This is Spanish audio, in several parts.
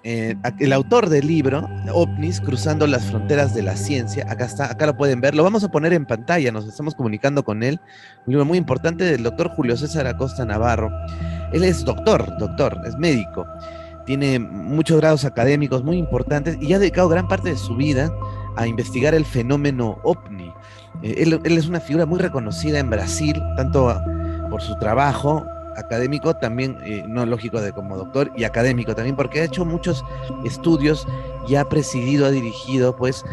el autor del libro, OVNIs, cruzando las fronteras de la ciencia, acá está, acá lo pueden ver, lo vamos a poner en pantalla, nos estamos comunicando con él, un libro muy importante del doctor Julio César Acosta Navarro. Él es doctor, es médico, tiene muchos grados académicos muy importantes y ha dedicado gran parte de su vida a investigar el fenómeno OVNI. Él es una figura muy reconocida en Brasil, tanto por su trabajo académico, también, no lógico de como doctor, y académico también, porque ha hecho muchos estudios y ha presidido, ha dirigido, pues,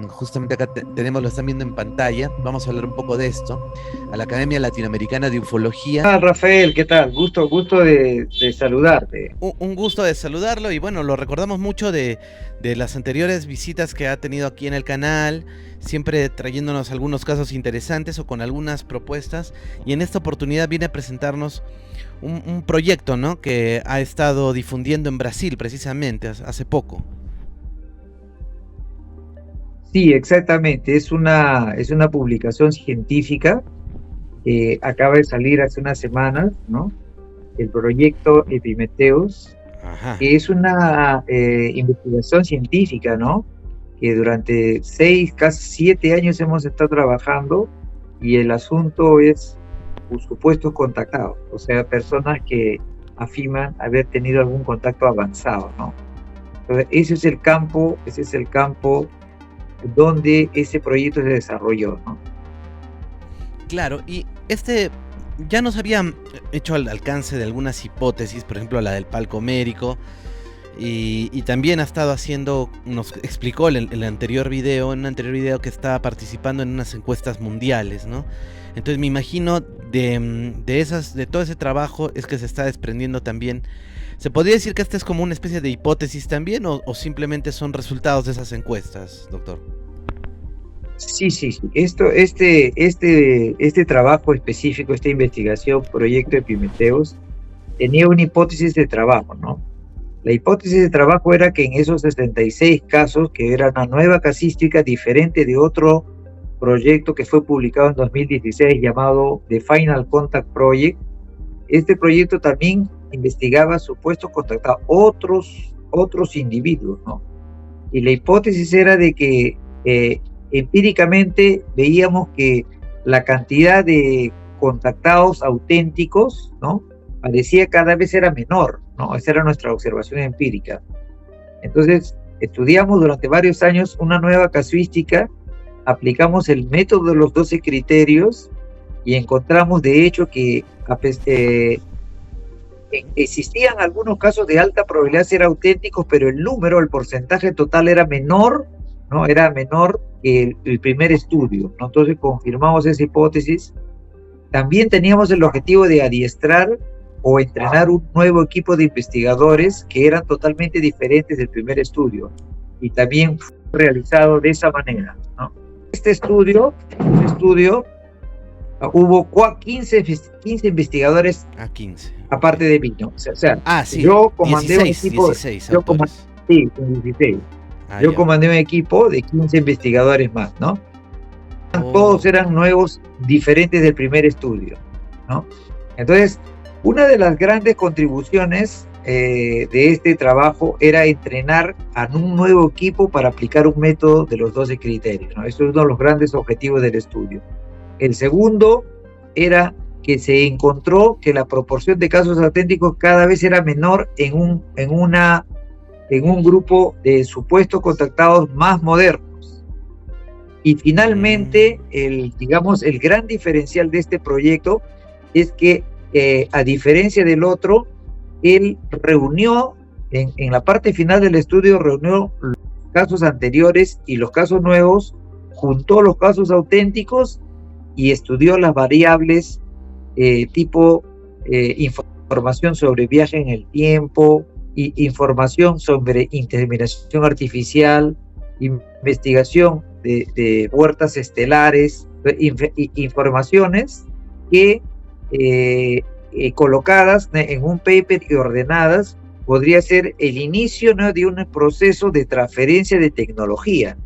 justamente acá tenemos, lo están viendo en pantalla, vamos a hablar un poco de esto, a la Academia Latinoamericana de Ufología. Ah, Rafael, ¿qué tal? Gusto de saludarte. Un gusto de saludarlo y bueno, lo recordamos mucho de las anteriores visitas que ha tenido aquí en el canal, siempre trayéndonos algunos casos interesantes o con algunas propuestas, y en esta oportunidad viene a presentarnos un proyecto, ¿no?, que ha estado difundiendo en Brasil precisamente hace poco. Sí, exactamente. Es una publicación científica que acaba de salir hace unas semanas, ¿no? El proyecto Epimetheus, Ajá. que es una investigación científica, ¿no? Que durante 6, casi 7 años hemos estado trabajando y el asunto es supuestos contactados, o sea, personas que afirman haber tenido algún contacto avanzado, ¿no? Entonces, ese es el campo donde ese proyecto se desarrolló, ¿no? Claro, y ya nos habían hecho al alcance de algunas hipótesis, por ejemplo la del palco mérico, y también ha estado haciendo, nos explicó en un anterior video que estaba participando en unas encuestas mundiales, ¿no? Entonces me imagino de todo ese trabajo es que se está desprendiendo también. ¿Se podría decir que esta es como una especie de hipótesis también o simplemente son resultados de esas encuestas, doctor? Sí. Este trabajo específico, esta investigación, proyecto Epimetheus, tenía una hipótesis de trabajo, ¿no? La hipótesis de trabajo era que en esos 66 casos, que era una nueva casística diferente de otro proyecto que fue publicado en 2016 llamado The Final Contact Project, este proyecto también investigaba supuestos contactados, otros individuos, ¿no? Y la hipótesis era de que empíricamente veíamos que la cantidad de contactados auténticos, ¿no?, parecía cada vez era menor, ¿no? Esa era nuestra observación empírica. Entonces, estudiamos durante varios años una nueva casuística, aplicamos el método de los 12 criterios y encontramos de hecho que existían algunos casos de alta probabilidad de ser auténticos, pero el porcentaje total era menor, ¿no? Era menor que el primer estudio, ¿no? Entonces confirmamos esa hipótesis. También teníamos el objetivo de adiestrar o entrenar un nuevo equipo de investigadores que eran totalmente diferentes del primer estudio, y también fue realizado de esa manera, ¿no? Este estudio hubo 15 investigadores 15. aparte de mí, ¿no? O sea, Sí, yo comandé 16, un equipo, 16 autores. Sí, 16. Yo comandé un equipo de 15 investigadores más, ¿no? Todos eran nuevos, diferentes del primer estudio, ¿no? Entonces, una de las grandes contribuciones de este trabajo era entrenar a un nuevo equipo para aplicar un método de los 12 criterios, ¿no? Eso es uno de los grandes objetivos del estudio. El segundo era que se encontró que la proporción de casos auténticos cada vez era menor en un grupo de supuestos contactados más modernos. Y finalmente, el gran diferencial de este proyecto es que, a diferencia del otro, él reunió, en la parte final del estudio, reunió los casos anteriores y los casos nuevos, juntó los casos auténticos y estudió las variables información sobre viaje en el tiempo, información sobre inseminación artificial, investigación de puertas estelares, informaciones que colocadas en un paper y ordenadas podría ser el inicio, ¿no?, de un proceso de transferencia de tecnología,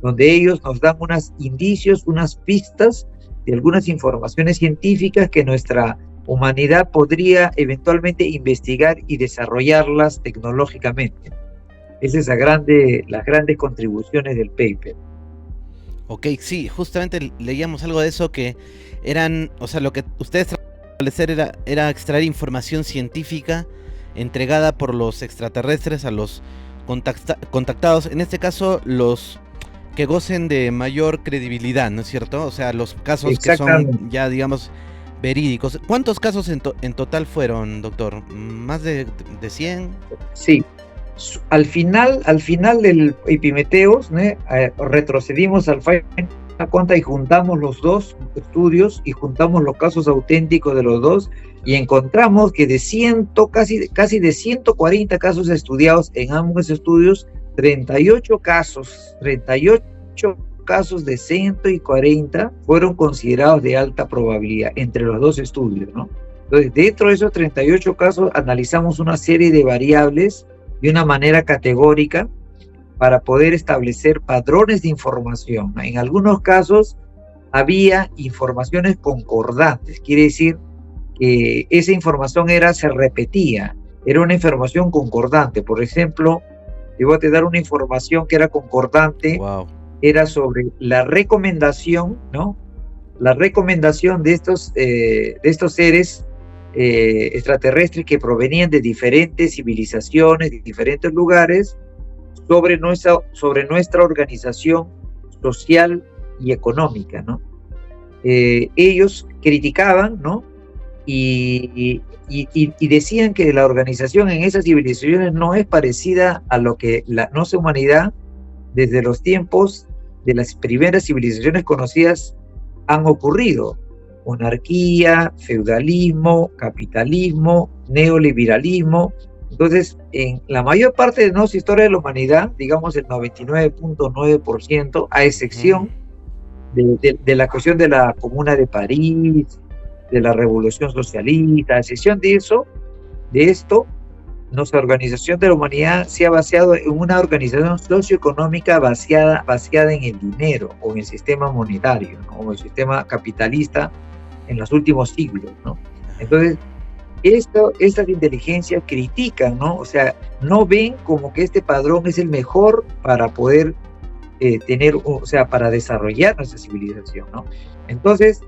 donde ellos nos dan unos indicios, unas pistas de algunas informaciones científicas que nuestra humanidad podría eventualmente investigar y desarrollarlas tecnológicamente. Esas son las grandes contribuciones del paper. Ok, sí, justamente leíamos algo de eso que eran, o sea, lo que ustedes trataban de establecer era extraer información científica entregada por los extraterrestres a los contactados, en este caso los que gocen de mayor credibilidad, ¿no es cierto? O sea, los casos que son ya, digamos, verídicos. ¿Cuántos casos en total fueron, doctor? ¿Más de 100? Sí. Al final del Epimetheus, ¿no? Retrocedimos al final cuenta y juntamos los dos estudios y juntamos los casos auténticos de los dos y encontramos que de casi de 140 casos estudiados en ambos estudios, 38 casos de 140 fueron considerados de alta probabilidad entre los dos estudios, ¿no? Entonces, dentro de esos 38 casos analizamos una serie de variables de una manera categórica para poder establecer patrones de información. En algunos casos había informaciones concordantes, quiere decir que esa información se repetía, era una información concordante. Por ejemplo, te voy a dar una información que era concordante, era sobre la recomendación, ¿no? La recomendación de estos seres extraterrestres que provenían de diferentes civilizaciones, de diferentes lugares, sobre nuestra organización social y económica, ¿no? Ellos criticaban, ¿no? Y decían que la organización en esas civilizaciones no es parecida a lo que la nuestra humanidad, desde los tiempos de las primeras civilizaciones conocidas, han ocurrido. Monarquía, feudalismo, capitalismo, neoliberalismo. Entonces, en la mayor parte de nuestra historia de la humanidad, digamos el 99.9%, a excepción de la cuestión de la Comuna de París, de la Revolución Socialista, a excepción de esto, nuestra organización de la humanidad se ha basado en una organización socioeconómica basada en el dinero o en el sistema monetario, ¿no? O el sistema capitalista en los últimos siglos, ¿no? Entonces, estas inteligencias critican, ¿no? O sea, no ven como que este padrón es el mejor para poder para desarrollar nuestra civilización, ¿no? Entonces,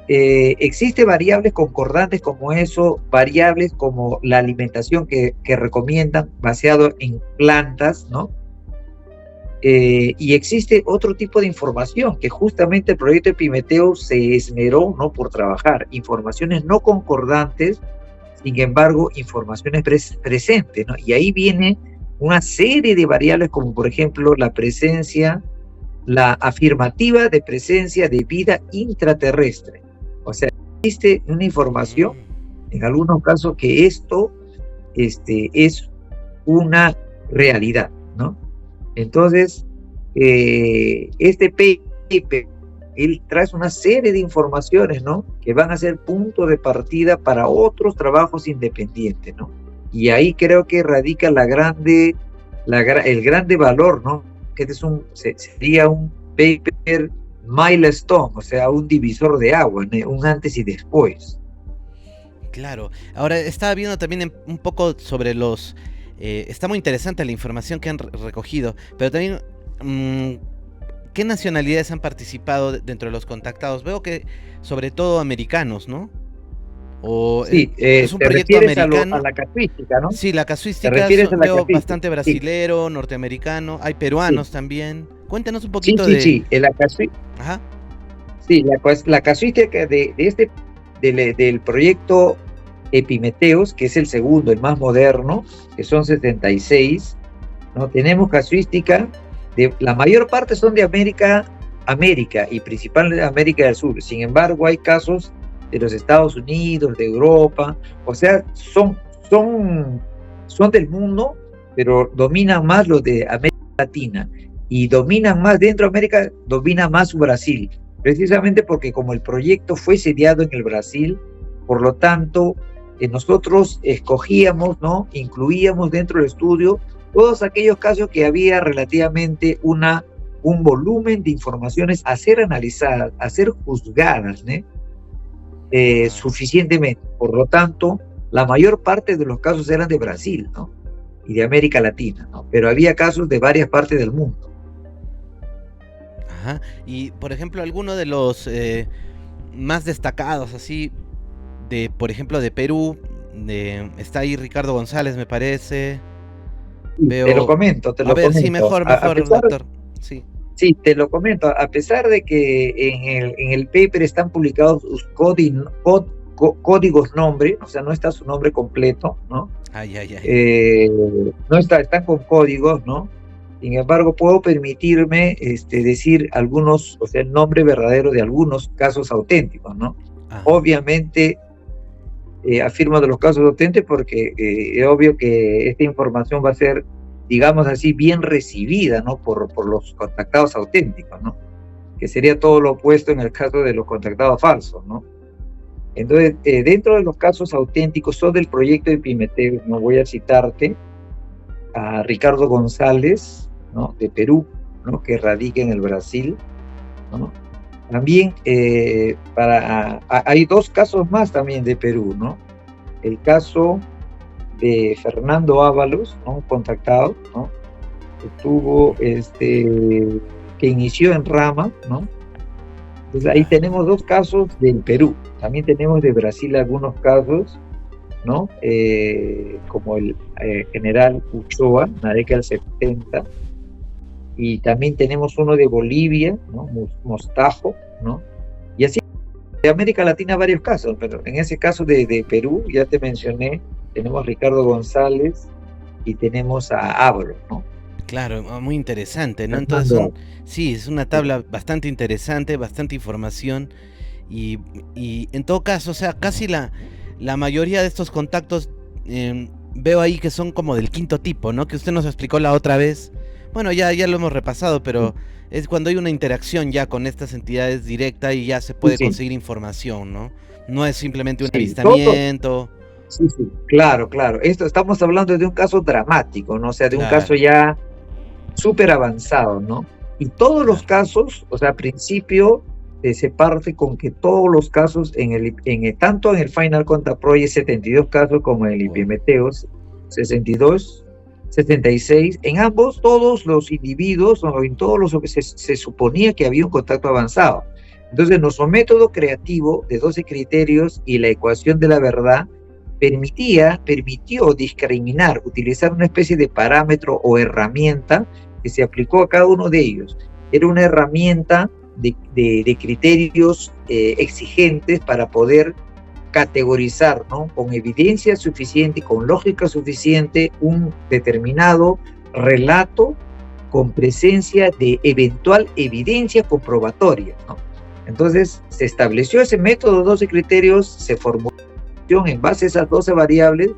existen variables concordantes como eso, variables como la alimentación que recomiendan basado en plantas, ¿no? Y existe otro tipo de información que justamente el proyecto Epimetheus se esmeró, ¿no?, por trabajar, informaciones no concordantes, sin embargo, informaciones presentes, ¿no? Y ahí viene una serie de variables como, por ejemplo, la afirmativa de presencia de vida intraterrestre. O sea, existe una información, en algunos casos, que esto es una realidad, ¿no? Entonces, este paper, él trae una serie de informaciones, ¿no?, que van a ser punto de partida para otros trabajos independientes, ¿no? Y ahí creo que radica el grande valor, ¿no? Que sería un paper milestone, o sea, un divisor de agua, ¿no?, un antes y después. Claro. Ahora, estaba viendo también un poco sobre los... está muy interesante la información que han recogido, pero también... ¿qué nacionalidades han participado dentro de los contactados? Veo que sobre todo americanos, ¿no? Sí, es un proyecto americano. A la casuística, ¿no? Sí, la casuística veo bastante brasilero, norteamericano, hay peruanos también. Cuéntanos un poquito de... Sí, la casuística. Ajá. Sí, la casuística del proyecto Epimetheus, que es el segundo, el más moderno, que son 76, ¿no? Tenemos casuística la mayor parte son de América y principalmente América del Sur. Sin embargo, hay casos de los Estados Unidos, de Europa, o sea, son del mundo, pero dominan más los de América Latina y dominan más dentro de América, domina más Brasil, precisamente porque como el proyecto fue sediado en el Brasil, por lo tanto, nosotros escogíamos, ¿no?, incluíamos dentro del estudio todos aquellos casos que había relativamente un volumen de informaciones a ser analizadas, a ser juzgadas, ¿no?, suficientemente. Por lo tanto, la mayor parte de los casos eran de Brasil, ¿no? y de América Latina, ¿no? Pero había casos de varias partes del mundo. Ajá. Y, por ejemplo, alguno de los más destacados, así, por ejemplo, de Perú, está ahí Ricardo González, me parece. Veo... Te lo comento. A ver, sí, mejor, doctor. Sí. Sí, te lo comento. A pesar de que en el paper están publicados sus códigos nombre, o sea, no está su nombre completo, ¿no? No están con códigos, ¿no? Sin embargo, puedo permitirme decir algunos, o sea, el nombre verdadero de algunos casos auténticos, ¿no? Obviamente, afirmo de los casos auténticos porque es obvio que esta información va a ser, digamos así, bien recibida, ¿no? Por los contactados auténticos, ¿no? Que sería todo lo opuesto en el caso de los contactados falsos, ¿no? Entonces, dentro de los casos auténticos sobre el proyecto de Epimetheus, no voy a citarte a Ricardo González, ¿no? De Perú, ¿no? Que radica en el Brasil, ¿no? También hay dos casos más también de Perú, ¿no? El caso de Fernando Ábalos, ¿no? Contactado, ¿no? Que inició en Rama, ¿no? Entonces ahí tenemos dos casos del Perú. También tenemos de Brasil algunos casos, ¿no? Como el general Uchoa, en la década del 70. Y también tenemos uno de Bolivia, ¿no? Mostajo, ¿no? Y así de América Latina varios casos, pero en ese caso de Perú, ya te mencioné, tenemos a Ricardo González y tenemos a Ábalos, ¿no? Claro, muy interesante, ¿no? Entonces sí, es una tabla bastante interesante, bastante información y en todo caso, o sea, casi la mayoría de estos contactos veo ahí que son como del quinto tipo, ¿no? Que usted nos explicó la otra vez. Bueno, ya lo hemos repasado, pero es cuando hay una interacción ya con estas entidades directa y ya se puede conseguir información, ¿no? No es simplemente un avistamiento. Sí, claro. Estamos hablando de un caso dramático, ¿no? O sea, de un caso ya súper avanzado, ¿no? Y todos los casos, o sea, al principio se parte con que todos los casos, tanto en el Final Contact Project 72 casos como en el Epimetheus 62, 76, en ambos, todos los individuos, o en todos los que se suponía que había un contacto avanzado. Entonces, nuestro método creativo de 12 criterios y la ecuación de la verdad permitió discriminar, utilizar una especie de parámetro o herramienta que se aplicó a cada uno de ellos. Era una herramienta de criterios exigentes para poder categorizar, ¿no? Con evidencia suficiente, con lógica suficiente, un determinado relato con presencia de eventual evidencia comprobatoria, ¿no? Entonces, se estableció ese método, 12 criterios, se formuló en base a esas 12 variables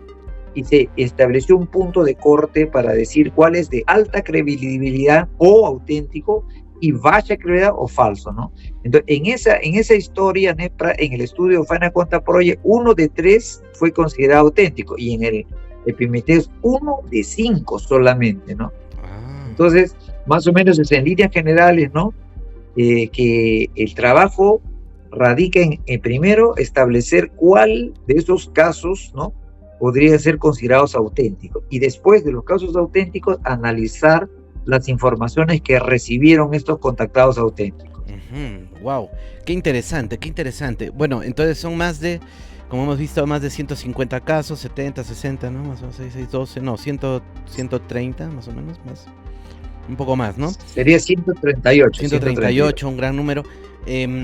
y se estableció un punto de corte para decir cuál es de alta credibilidad o auténtico y baja credibilidad o falso, ¿no? Entonces, en esa historia, en el estudio Final Contact Project, 1 de 3 fue considerado auténtico y en el Epimetheus 1 de 5 solamente, ¿no? Entonces, más o menos es en líneas generales, ¿no? Que el trabajo radica en primero establecer cuál de esos casos, ¿no? Podría ser considerados auténticos y después de los casos auténticos analizar las informaciones que recibieron estos contactados auténticos. Wow, qué interesante. Bueno, entonces son como hemos visto, más de 150 casos, 70, 60, ¿no? Más o menos 6, 12, no, 130 más o menos, más. Un poco más, ¿no? Sería 138. 138, un gran número.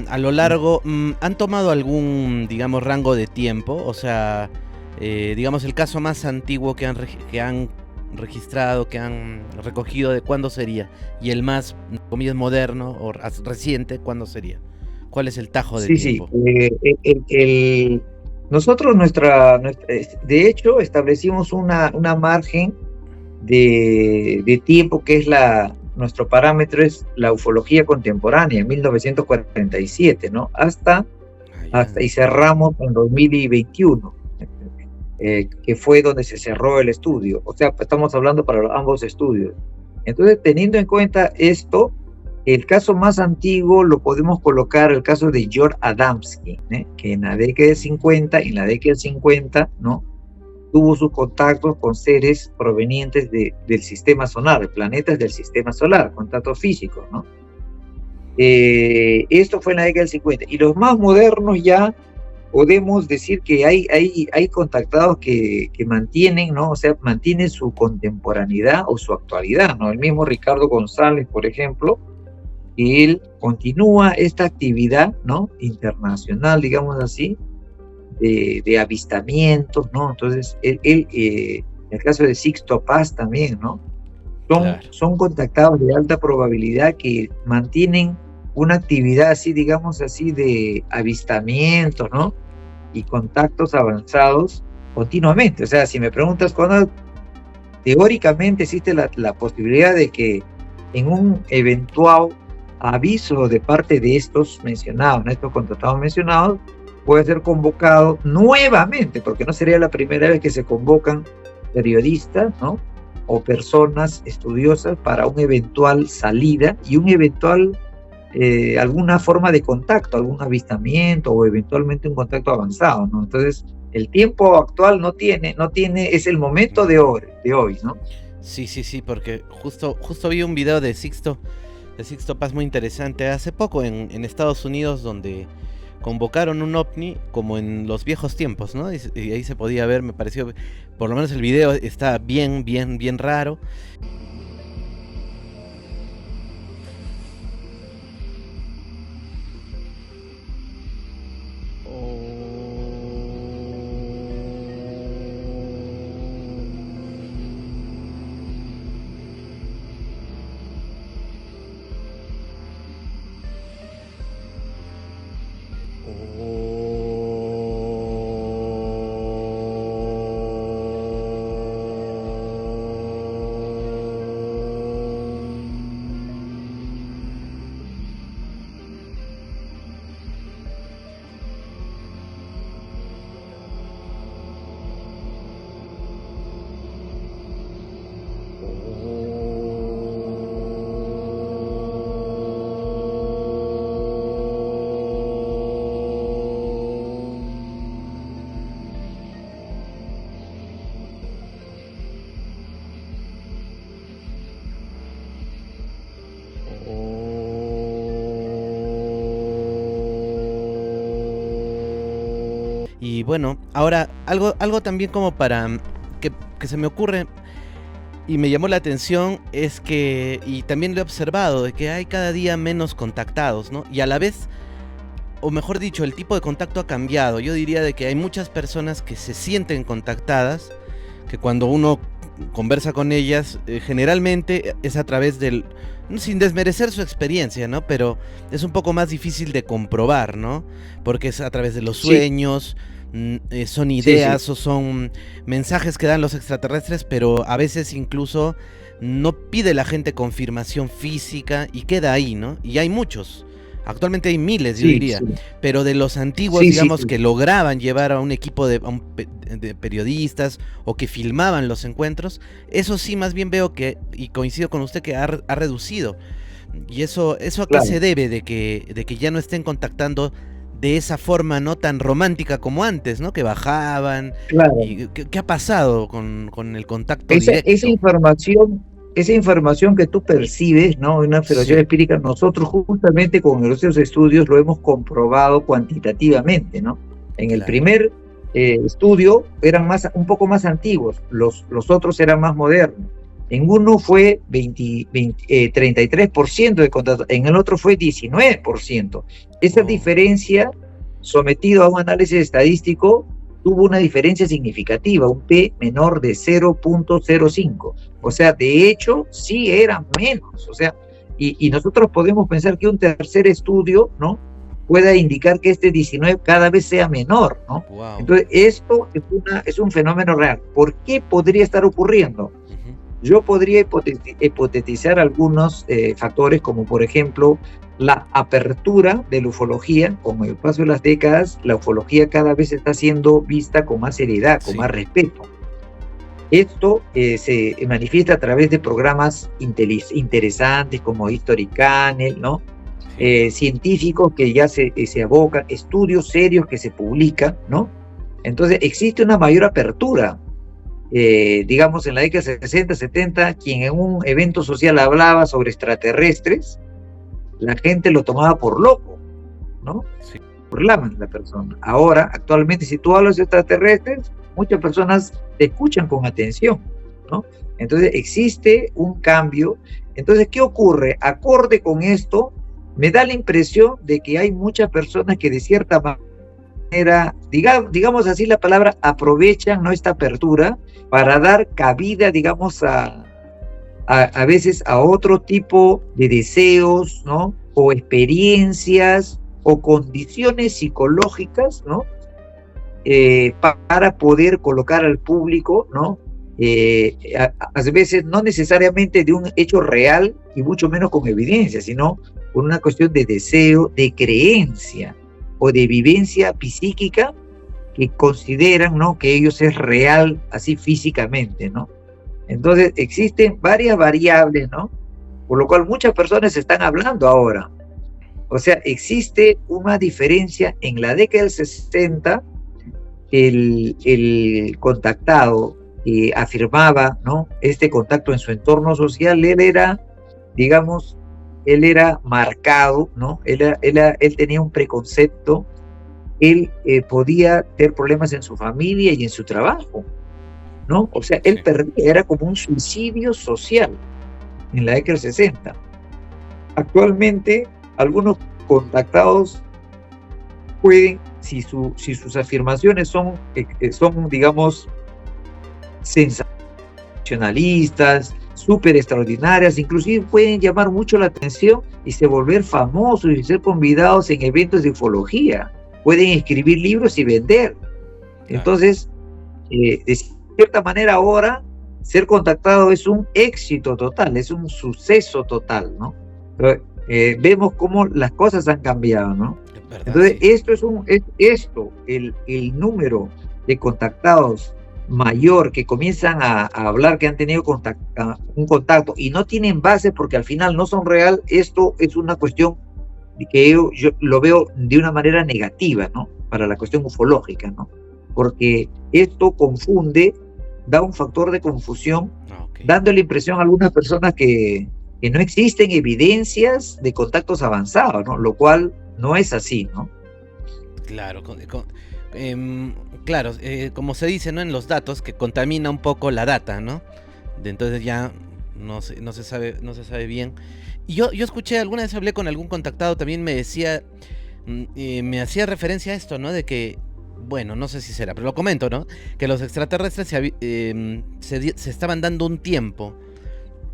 A lo largo, ¿han tomado algún, digamos, rango de tiempo? O sea, digamos, el caso más antiguo que han registrado, que han recogido, ¿de cuándo sería? Y el más, comillas, moderno o reciente, ¿cuándo sería? ¿Cuál es el tajo de tiempo? Sí. Nosotros, de hecho, establecimos una margen de tiempo que es nuestro parámetro es la ufología contemporánea, en 1947, ¿no? Hasta y cerramos en 2021. Que fue donde se cerró el estudio. O sea, estamos hablando para ambos estudios. Entonces, teniendo en cuenta esto, el caso más antiguo lo podemos colocar el caso de George Adamski, que en la década del 50, ¿no? tuvo sus contactos con seres provenientes del sistema solar, planetas del sistema solar, contactos físicos, ¿no? Esto fue en la década del 50. Y los más modernos ya podemos decir que hay contactados que mantienen, ¿no? O sea, mantienen su contemporaneidad o su actualidad, ¿no? El mismo Ricardo González, por ejemplo, él continúa esta actividad, ¿no? Internacional, digamos así, de avistamientos, ¿no? Entonces, en el caso de Sixto Paz también, ¿no? Son contactados de alta probabilidad que mantienen una actividad así, digamos así, de avistamientos, ¿no? Y contactos avanzados continuamente. O sea, si me preguntas cuándo teóricamente existe la posibilidad de que en un eventual aviso de parte de estos mencionados, ¿no? Estos contactados mencionados, puede ser convocado nuevamente, porque no sería la primera vez que se convocan periodistas, ¿no? O personas estudiosas para una eventual salida y un eventual, alguna forma de contacto, algún avistamiento o eventualmente un contacto avanzado, ¿no? Entonces, el tiempo actual no tiene, es el momento de hoy, ¿no? Sí, porque justo vi un video de Sixto Paz muy interesante hace poco en Estados Unidos, donde convocaron un ovni como en los viejos tiempos, ¿no? Y ahí se podía ver, me pareció, por lo menos el video está bien raro. Y bueno, ahora algo también como para que se me ocurre y me llamó la atención es que, y también lo he observado, de que hay cada día menos contactados, ¿no? Y a la vez, o mejor dicho, el tipo de contacto ha cambiado. Yo diría de que hay muchas personas que se sienten contactadas, que cuando uno conversa con ellas, generalmente es a través del, sin desmerecer su experiencia, ¿no? Pero es un poco más difícil de comprobar, ¿no? Porque es a través de los sueños, son ideas o son mensajes que dan los extraterrestres, pero a veces incluso no pide la gente confirmación física y queda ahí, ¿no? Y hay muchos. Actualmente hay miles, yo diría, pero de los antiguos, digamos, que lograban llevar a un equipo de periodistas o que filmaban los encuentros, eso sí más bien veo que, y coincido con usted, que ha reducido. ¿Y eso a qué se debe? De que ya no estén contactando de esa forma no tan romántica como antes, ¿no? Que bajaban. Y ¿qué ha pasado con el contacto directo? Esa información que tú percibes, ¿no? Una observación empírica, nosotros justamente con nuestros estudios lo hemos comprobado cuantitativamente, ¿no? En el primer estudio eran un poco más antiguos, los otros eran más modernos. En uno fue 33% de contacto, en el otro fue 19%. Esa diferencia, sometido a un análisis estadístico, tuvo una diferencia significativa, un P menor de 0.05. O sea, de hecho, sí eran menos. O sea, y nosotros podemos pensar que un tercer estudio, ¿no?, pueda indicar que este 19 cada vez sea menor, ¿no? Entonces, esto es un fenómeno real. ¿Por qué podría estar ocurriendo? Yo podría hipotetizar algunos factores, como por ejemplo la apertura de la ufología. Con el paso de las décadas, la ufología cada vez está siendo vista con más seriedad, con más respeto. Esto se manifiesta a través de programas interesantes como History Channel, ¿no? Científicos que ya se abocan, estudios serios que se publican, ¿no? Entonces existe una mayor apertura digamos, en la década de 60, 70, quien en un evento social hablaba sobre extraterrestres, la gente lo tomaba por loco, ¿no? Sí. Burlaban la persona. Ahora, actualmente, si tú hablas de extraterrestres, muchas personas te escuchan con atención, ¿no? Entonces, existe un cambio. Entonces, ¿qué ocurre? Acorde con esto, me da la impresión de que hay muchas personas que de cierta manera, digamos así la palabra, aprovechan, ¿no?, esta apertura para dar cabida, digamos, a veces a otro tipo de deseos, ¿no?, o experiencias o condiciones psicológicas, ¿no?, para poder colocar al público, ¿no?, a veces no necesariamente de un hecho real y mucho menos con evidencia, sino por una cuestión de deseo, de creencia o de vivencia psíquica que consideran, ¿no?, que ellos es real así físicamente, ¿no? Entonces existen varias variables, ¿no?, por lo cual muchas personas están hablando ahora. O sea, existe una diferencia. En la década del 60, el contactado afirmaba, ¿no?, este contacto en su entorno social. Él era, digamos, él era marcado, ¿no? Él tenía un preconcepto. Él podía tener problemas en su familia y en su trabajo, ¿no? O sea, él perdía, era como un suicidio social en la década del 60. Actualmente, algunos contactados pueden, si sus afirmaciones son, digamos, sensacionalistas, súper extraordinarias, inclusive pueden llamar mucho la atención y se volver famosos y ser convidados en eventos de ufología. Pueden escribir libros y vender. Entonces, de cierta manera ahora, ser contactado es un éxito total, es un suceso total, ¿no? Pero, vemos cómo las cosas han cambiado, ¿no? Verdad, entonces, sí. El número de contactados mayor que comienzan a hablar que han tenido un contacto y no tienen base porque al final no son real, esto es una cuestión que yo lo veo de una manera negativa, ¿no?, para la cuestión ufológica, ¿no? Porque esto confunde, da un factor de confusión, dando la impresión a algunas personas que no existen evidencias de contactos avanzados, ¿no?, lo cual no es así, ¿no? Claro, claro, como se dice, ¿no?, en los datos, que contamina un poco la data, ¿no? Entonces ya no se sabe bien. Y yo escuché, alguna vez hablé con algún contactado, también me decía, me hacía referencia a esto, ¿no?, de que, bueno, no sé si será, pero lo comento, ¿no?, que los extraterrestres se estaban dando un tiempo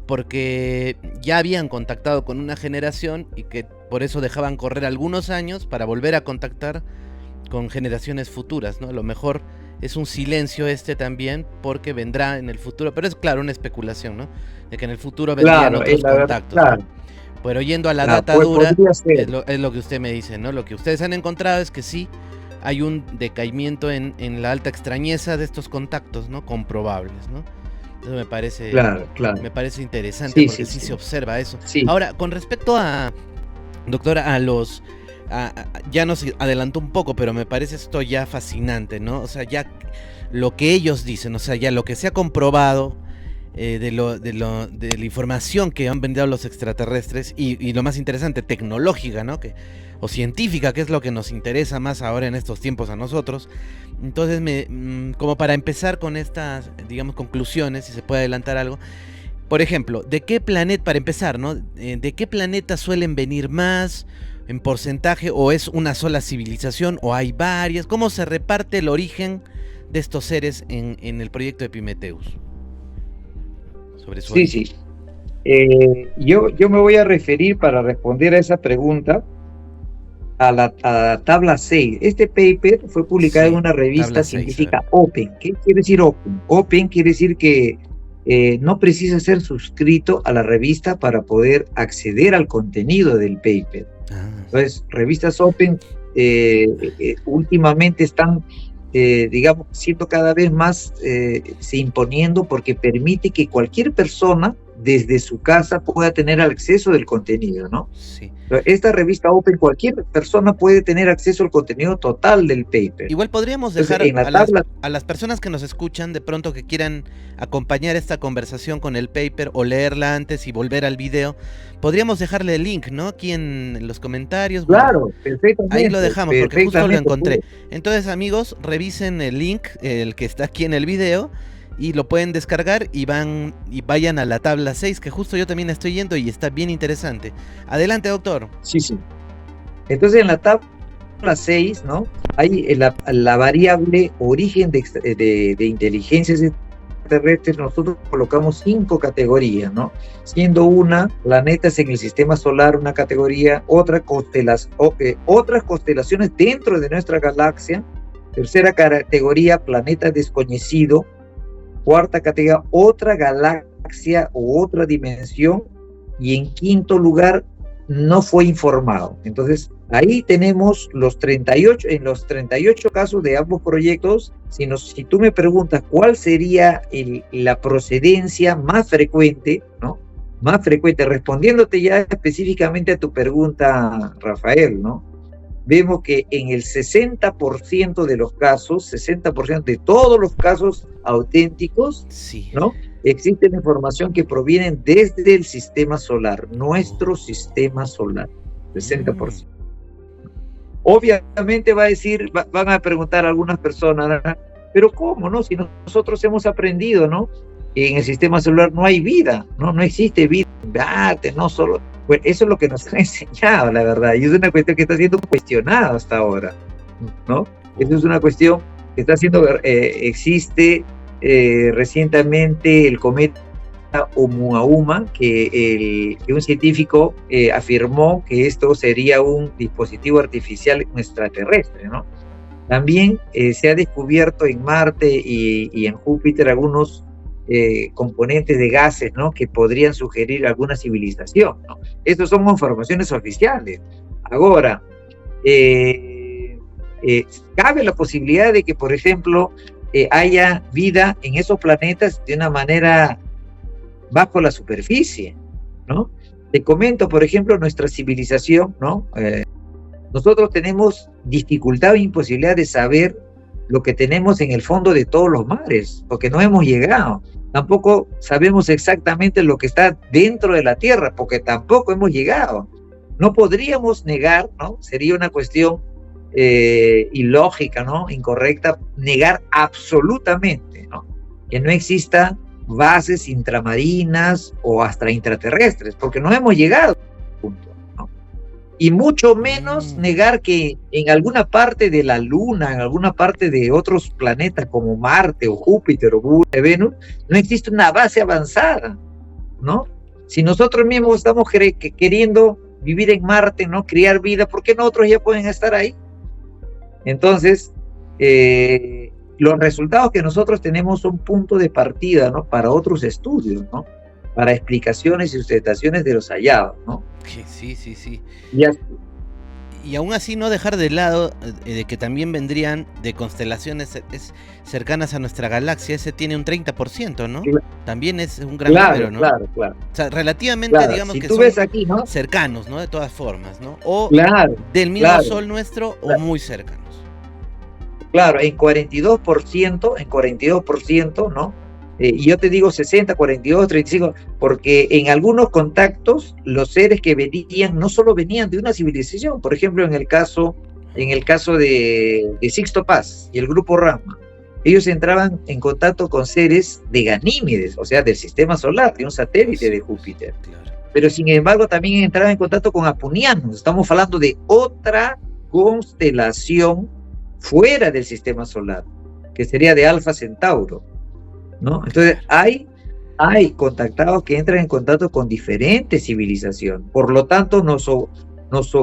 porque ya habían contactado con una generación y que por eso dejaban correr algunos años para volver a contactar con generaciones futuras, ¿no? A lo mejor es un silencio también porque vendrá en el futuro, pero es claro, una especulación, ¿no?, de que en el futuro vendrían otros contactos, claro, ¿no? Pero yendo a la data dura, es lo que usted me dice, ¿no? Lo que ustedes han encontrado es que sí hay un decaimiento en la alta extrañeza de estos contactos, ¿no?, comprobables, ¿no? Eso me parece, me parece interesante, porque sí se observa eso. Sí. Ahora, con respecto a, doctora, ya nos adelantó un poco, pero me parece esto ya fascinante, ¿no? O sea, ya lo que ellos dicen, o sea, ya lo que se ha comprobado de la información que han vendido los extraterrestres y lo más interesante, tecnológica, ¿no?, o científica, que es lo que nos interesa más ahora en estos tiempos a nosotros. Entonces, como para empezar con estas, digamos, conclusiones, si se puede adelantar algo, por ejemplo, ¿de qué planeta, para empezar, ¿no?, de qué planeta suelen venir más en porcentaje, o es una sola civilización, o hay varias? ¿Cómo se reparte el origen de estos seres en el proyecto Epimetheus? Sobre su origen. Sí. Yo me voy a referir, para responder a esa pregunta, a la tabla 6. Este paper fue publicado en una revista científica Open. ¿Qué quiere decir Open? Open quiere decir que no precisa ser suscrito a la revista para poder acceder al contenido del paper. Entonces, revistas Open últimamente están, digamos, siendo cada vez más se imponiendo, porque permite que cualquier persona desde su casa pueda tener acceso del contenido, ¿no? Sí. Esta revista Open, cualquier persona puede tener acceso al contenido total del paper. Igual podríamos dejar a las personas que nos escuchan de pronto que quieran acompañar esta conversación con el paper o leerla antes y volver al video, podríamos dejarle el link, ¿no? Aquí en los comentarios. Claro, bueno, perfectamente. Ahí lo dejamos porque justo lo encontré. Entonces, amigos, revisen el link, el que está aquí en el video, y lo pueden descargar y vayan a la tabla 6, que justo yo también estoy yendo y está bien interesante. Adelante, doctor. Sí, sí. Entonces en la tabla 6, ¿no? Hay la variable origen de inteligencias extraterrestres. Nosotros colocamos 5 categorías, ¿no? Siendo una, planetas en el sistema solar, una categoría, otras constelaciones dentro de nuestra galaxia, tercera categoría, planeta desconocido, cuarta categoría, otra galaxia o otra dimensión, y en quinto lugar, no fue informado. Entonces, ahí tenemos los 38, en los 38 casos de ambos proyectos. Si tú me preguntas cuál sería la procedencia más frecuente, ¿no? Más frecuente, respondiéndote ya específicamente a tu pregunta, Rafael, ¿no? Vemos que en el 60% de los casos, 60% de todos los casos auténticos, sí, ¿no? Existe la información que proviene desde el sistema solar, nuestro sistema solar, 60%. Obviamente van a preguntar algunas personas, pero ¿cómo, no? Si nosotros hemos aprendido, ¿no? En el sistema solar no hay vida, ¿no? No existe vida, no solo... Bueno, eso es lo que nos han enseñado, la verdad, y es una cuestión que está siendo cuestionada hasta ahora, ¿no? Eso es una cuestión que está siendo, existe recientemente el cometa Oumuamua, que un científico afirmó que esto sería un dispositivo artificial extraterrestre, ¿no? También se ha descubierto en Marte y en Júpiter algunos componentes de gases, ¿no? Que podrían sugerir alguna civilización, ¿no? Estas son informaciones oficiales. Ahora, cabe la posibilidad de que, por ejemplo, haya vida en esos planetas de una manera bajo la superficie, ¿no? Te comento, por ejemplo, nuestra civilización, ¿no? Nosotros tenemos dificultad o imposibilidad de saber lo que tenemos en el fondo de todos los mares, porque no hemos llegado. Tampoco sabemos exactamente lo que está dentro de la Tierra, porque tampoco hemos llegado. No podríamos negar, ¿no? Sería una cuestión ilógica, ¿no? Incorrecta, negar absolutamente, ¿no? Que no exista bases intramarinas o hasta intraterrestres, porque no hemos llegado. Punto, ¿no? Y mucho menos negar que en alguna parte de la Luna, en alguna parte de otros planetas como Marte o Júpiter o Venus, no existe una base avanzada, ¿no? Si nosotros mismos estamos queriendo vivir en Marte, ¿no? Crear vida, ¿por qué no otros ya pueden estar ahí? Entonces, los resultados que nosotros tenemos son punto de partida, ¿no? Para otros estudios, ¿no? Para explicaciones y sustentaciones de los hallados, ¿no? Sí. Y y aún así no dejar de lado de que también vendrían de constelaciones cercanas a nuestra galaxia. Ese tiene un 30%, ¿no? Claro. También es un gran número, ¿no? Claro. O sea, relativamente, digamos, si que son aquí, ¿no? Cercanos, ¿no? De todas formas, ¿no? O del mismo Sol nuestro o muy cercanos. Claro, en 42%, ¿no? Y yo te digo 60, 42, 35, porque en algunos contactos los seres que venían no solo venían de una civilización. Por ejemplo, en el caso de Sixto Paz y el grupo Rama, ellos entraban en contacto con seres de Ganímedes, o sea, del sistema solar, de un satélite de Júpiter. Claro. Pero sin embargo también entraban en contacto con apunianos. Estamos hablando de otra constelación fuera del sistema solar, que sería de Alfa Centauro, ¿no? Entonces hay contactados que entran en contacto con diferentes civilizaciones. Por lo tanto,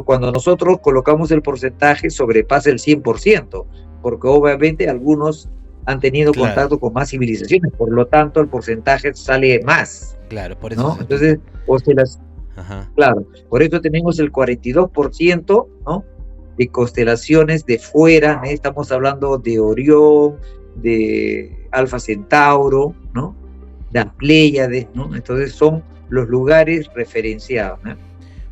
cuando nosotros colocamos el porcentaje, sobrepasa el 100%, porque obviamente algunos han tenido contacto con más civilizaciones, por lo tanto el porcentaje sale más. Claro, por eso. ¿No? Entonces, claro, por eso tenemos el 42%, ¿no? De constelaciones de fuera, ¿eh? Estamos hablando de Orión, de Alfa Centauro, ¿no? las Pléyades, ¿no? Entonces son los lugares referenciados, ¿no?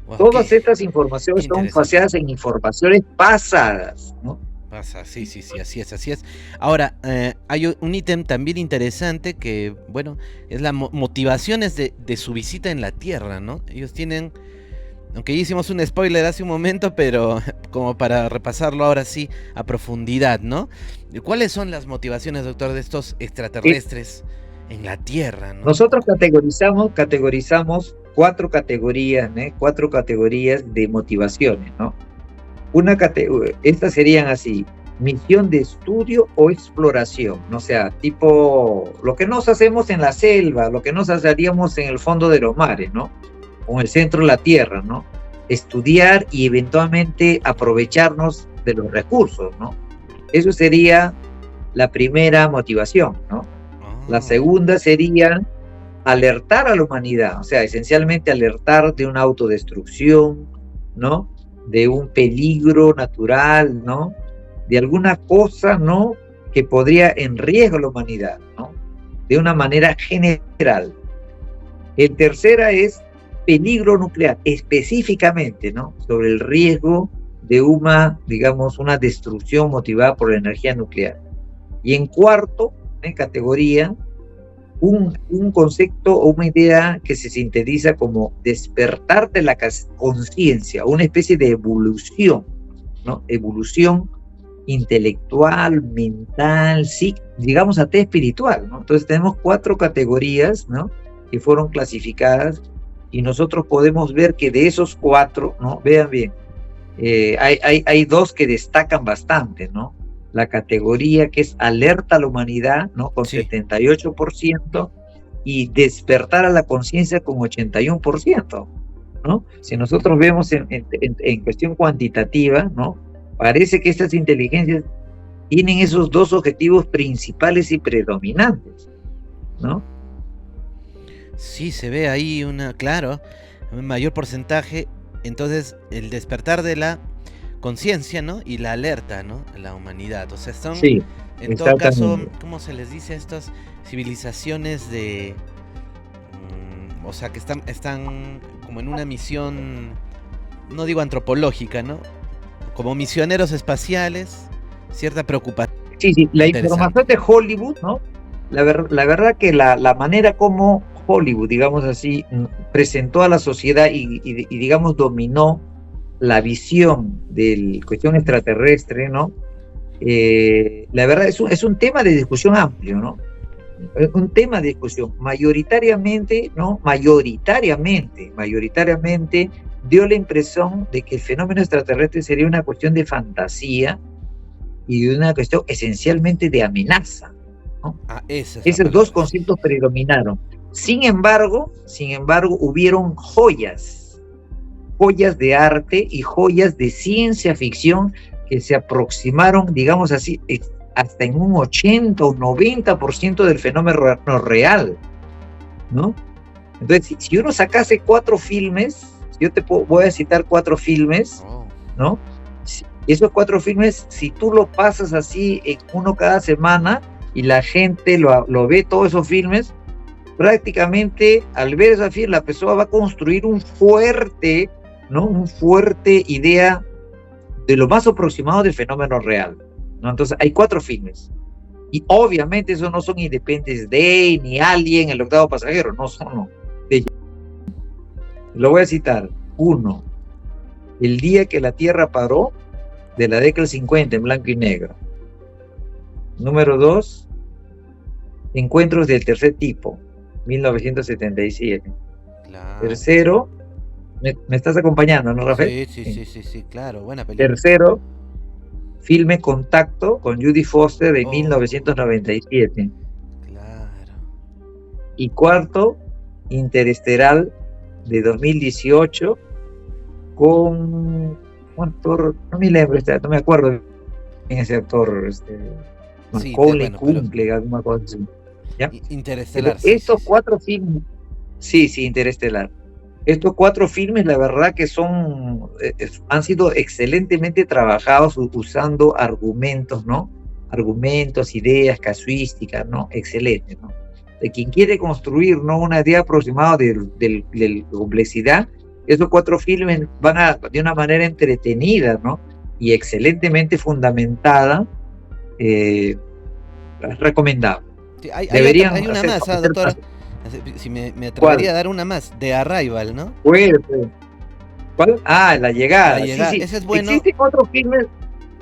Wow, Todas estas informaciones son interesante. basadas en informaciones pasadas, ¿no? Pasa, sí, así es, así es. Ahora, hay un ítem también interesante que, bueno, es la motivaciones de su visita en la Tierra, ¿no? Ellos tienen, aunque ya hicimos un spoiler hace un momento, pero como para repasarlo ahora sí a profundidad, ¿no? ¿Cuáles son las motivaciones, doctor, de estos extraterrestres en la Tierra, ¿no? Nosotros categorizamos 4 categorías, ¿no? 4 categorías de motivaciones, ¿no? Estas serían así: misión de estudio o exploración, ¿no? O sea, tipo lo que nos hacemos en la selva, lo que nos haríamos en el fondo de los mares, ¿no? O en el centro de la tierra, ¿no? Estudiar y eventualmente aprovecharnos de los recursos, ¿no? Eso sería la primera motivación, ¿no? La segunda sería alertar a la humanidad, o sea, esencialmente alertar de una autodestrucción, ¿no? De un peligro natural, ¿no? De alguna cosa, ¿no? Que podría en riesgo a la humanidad, ¿no? De una manera general. El tercera es peligro nuclear, específicamente, ¿no? Sobre el riesgo de digamos, una destrucción motivada por la energía nuclear. Y en cuarto, en categoría, un concepto o una idea que se sintetiza como despertar de la conciencia, una especie de evolución, ¿no? Evolución intelectual, mental, sí, digamos hasta espiritual, ¿no? Entonces tenemos 4 categorías, ¿no? Que fueron clasificadas y nosotros podemos ver que de esos 4, ¿no? Vean bien, hay 2 que destacan bastante, ¿no? La categoría que es alerta a la humanidad, ¿no? Con 78%, y despertar a la conciencia con 81%, ¿no? Si nosotros vemos en cuestión cuantitativa, ¿no? Parece que estas inteligencias tienen esos 2 objetivos principales y predominantes, ¿no? Sí, se ve ahí claro, un mayor porcentaje. Entonces, el despertar de la conciencia, ¿no? Y la alerta, ¿no? A la humanidad. O sea, son, sí, en todo caso, ¿cómo se les dice a estas civilizaciones de... o sea, que están como en una misión, no digo antropológica, ¿no? Como misioneros espaciales, cierta preocupación. Sí, la información de Hollywood, ¿no? La verdad que la manera como Hollywood, digamos así, presentó a la sociedad y digamos, dominó la visión de la cuestión extraterrestre, ¿no? La verdad es un tema de discusión amplio, ¿no? Un tema de discusión mayoritariamente, ¿no? Mayoritariamente dio la impresión de que el fenómeno extraterrestre sería una cuestión de fantasía y de una cuestión esencialmente de amenaza, ¿no? Esos 2 conceptos predominaron. Sin embargo, hubieron joyas de arte y joyas de ciencia ficción que se aproximaron, digamos así, hasta en un 80 o 90% del fenómeno real, ¿no? Entonces, si uno sacase 4 filmes, yo voy a citar 4 filmes, ¿no? Esos 4 filmes, si tú lo pasas así en uno cada semana y la gente lo ve, todos esos filmes, prácticamente al ver esa film, la persona va a construir un fuerte idea de lo más aproximado del fenómeno real, ¿no? Entonces hay 4 filmes y obviamente esos no son Independence Day ni Alien, el octavo pasajero, no son, lo voy a citar. 1, el día que la Tierra paró, de la década del 50, en blanco y negro. Número 2, encuentros del tercer tipo, 1977. Claro. Tercero, me estás acompañando, ¿no, Rafael? Sí, claro, buena película. Tercero, filme Contacto con Judy Foster de 1997. Claro. Y cuarto, Interestelar de 2018 con un actor, no me acuerdo en ese actor, Macaulay Culkin, alguna cosa así, ¿ya? Interestelar. Estos 4 filmes, sí, Interestelar. Estos 4 filmes, la verdad que han sido excelentemente trabajados usando argumentos, ¿no? Argumentos, ideas, casuísticas, ¿no? Excelentes, ¿no? de quien quiere construir, ¿no?, una idea aproximada de la complejidad, esos 4 filmes van de una manera entretenida, ¿no?, y excelentemente fundamentada, recomendable. Sí, hay una más, doctor. Si me atrevería a dar una más, de Arrival, ¿no? Pues, ¿cuál? La llegada. Sí. Ese es bueno. Existen otros filmes.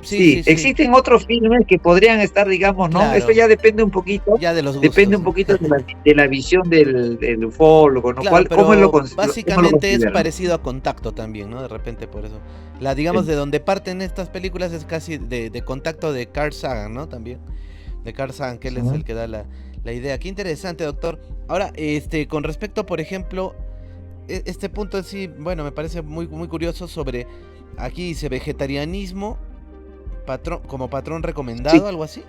Sí, existen otros filmes que podrían estar, digamos, ¿no? Claro. Eso ya depende un poquito. Ya de los gustos. Depende un poquito de la visión del ufólogo, ¿no? Claro, ¿Cómo es básicamente es parecido a Contacto también, ¿no? De repente por eso. Digamos, de donde parten estas películas es casi de Contacto de Carl Sagan, ¿no? También. De Carl Sagan, que él es el que da la idea. Qué interesante, doctor. Ahora, con respecto, por ejemplo, este punto sí, bueno, me parece muy, muy curioso sobre, aquí dice vegetarianismo como patrón recomendado, algo así.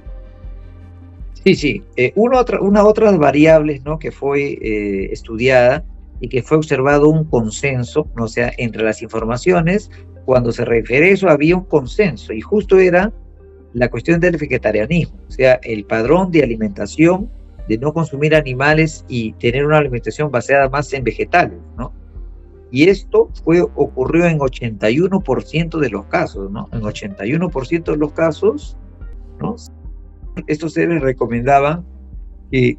Sí. Una otras variables, ¿no?, que fue estudiada y que fue observado un consenso, ¿no? O sea, entre las informaciones, cuando se refiere a eso había un consenso, y justo era la cuestión del vegetarianismo, o sea, el padrón de alimentación, de no consumir animales y tener una alimentación basada más en vegetales, ¿no? Y esto ocurrió en 81% de los casos, ¿no? En 81% de los casos, ¿no?, estos seres recomendaban que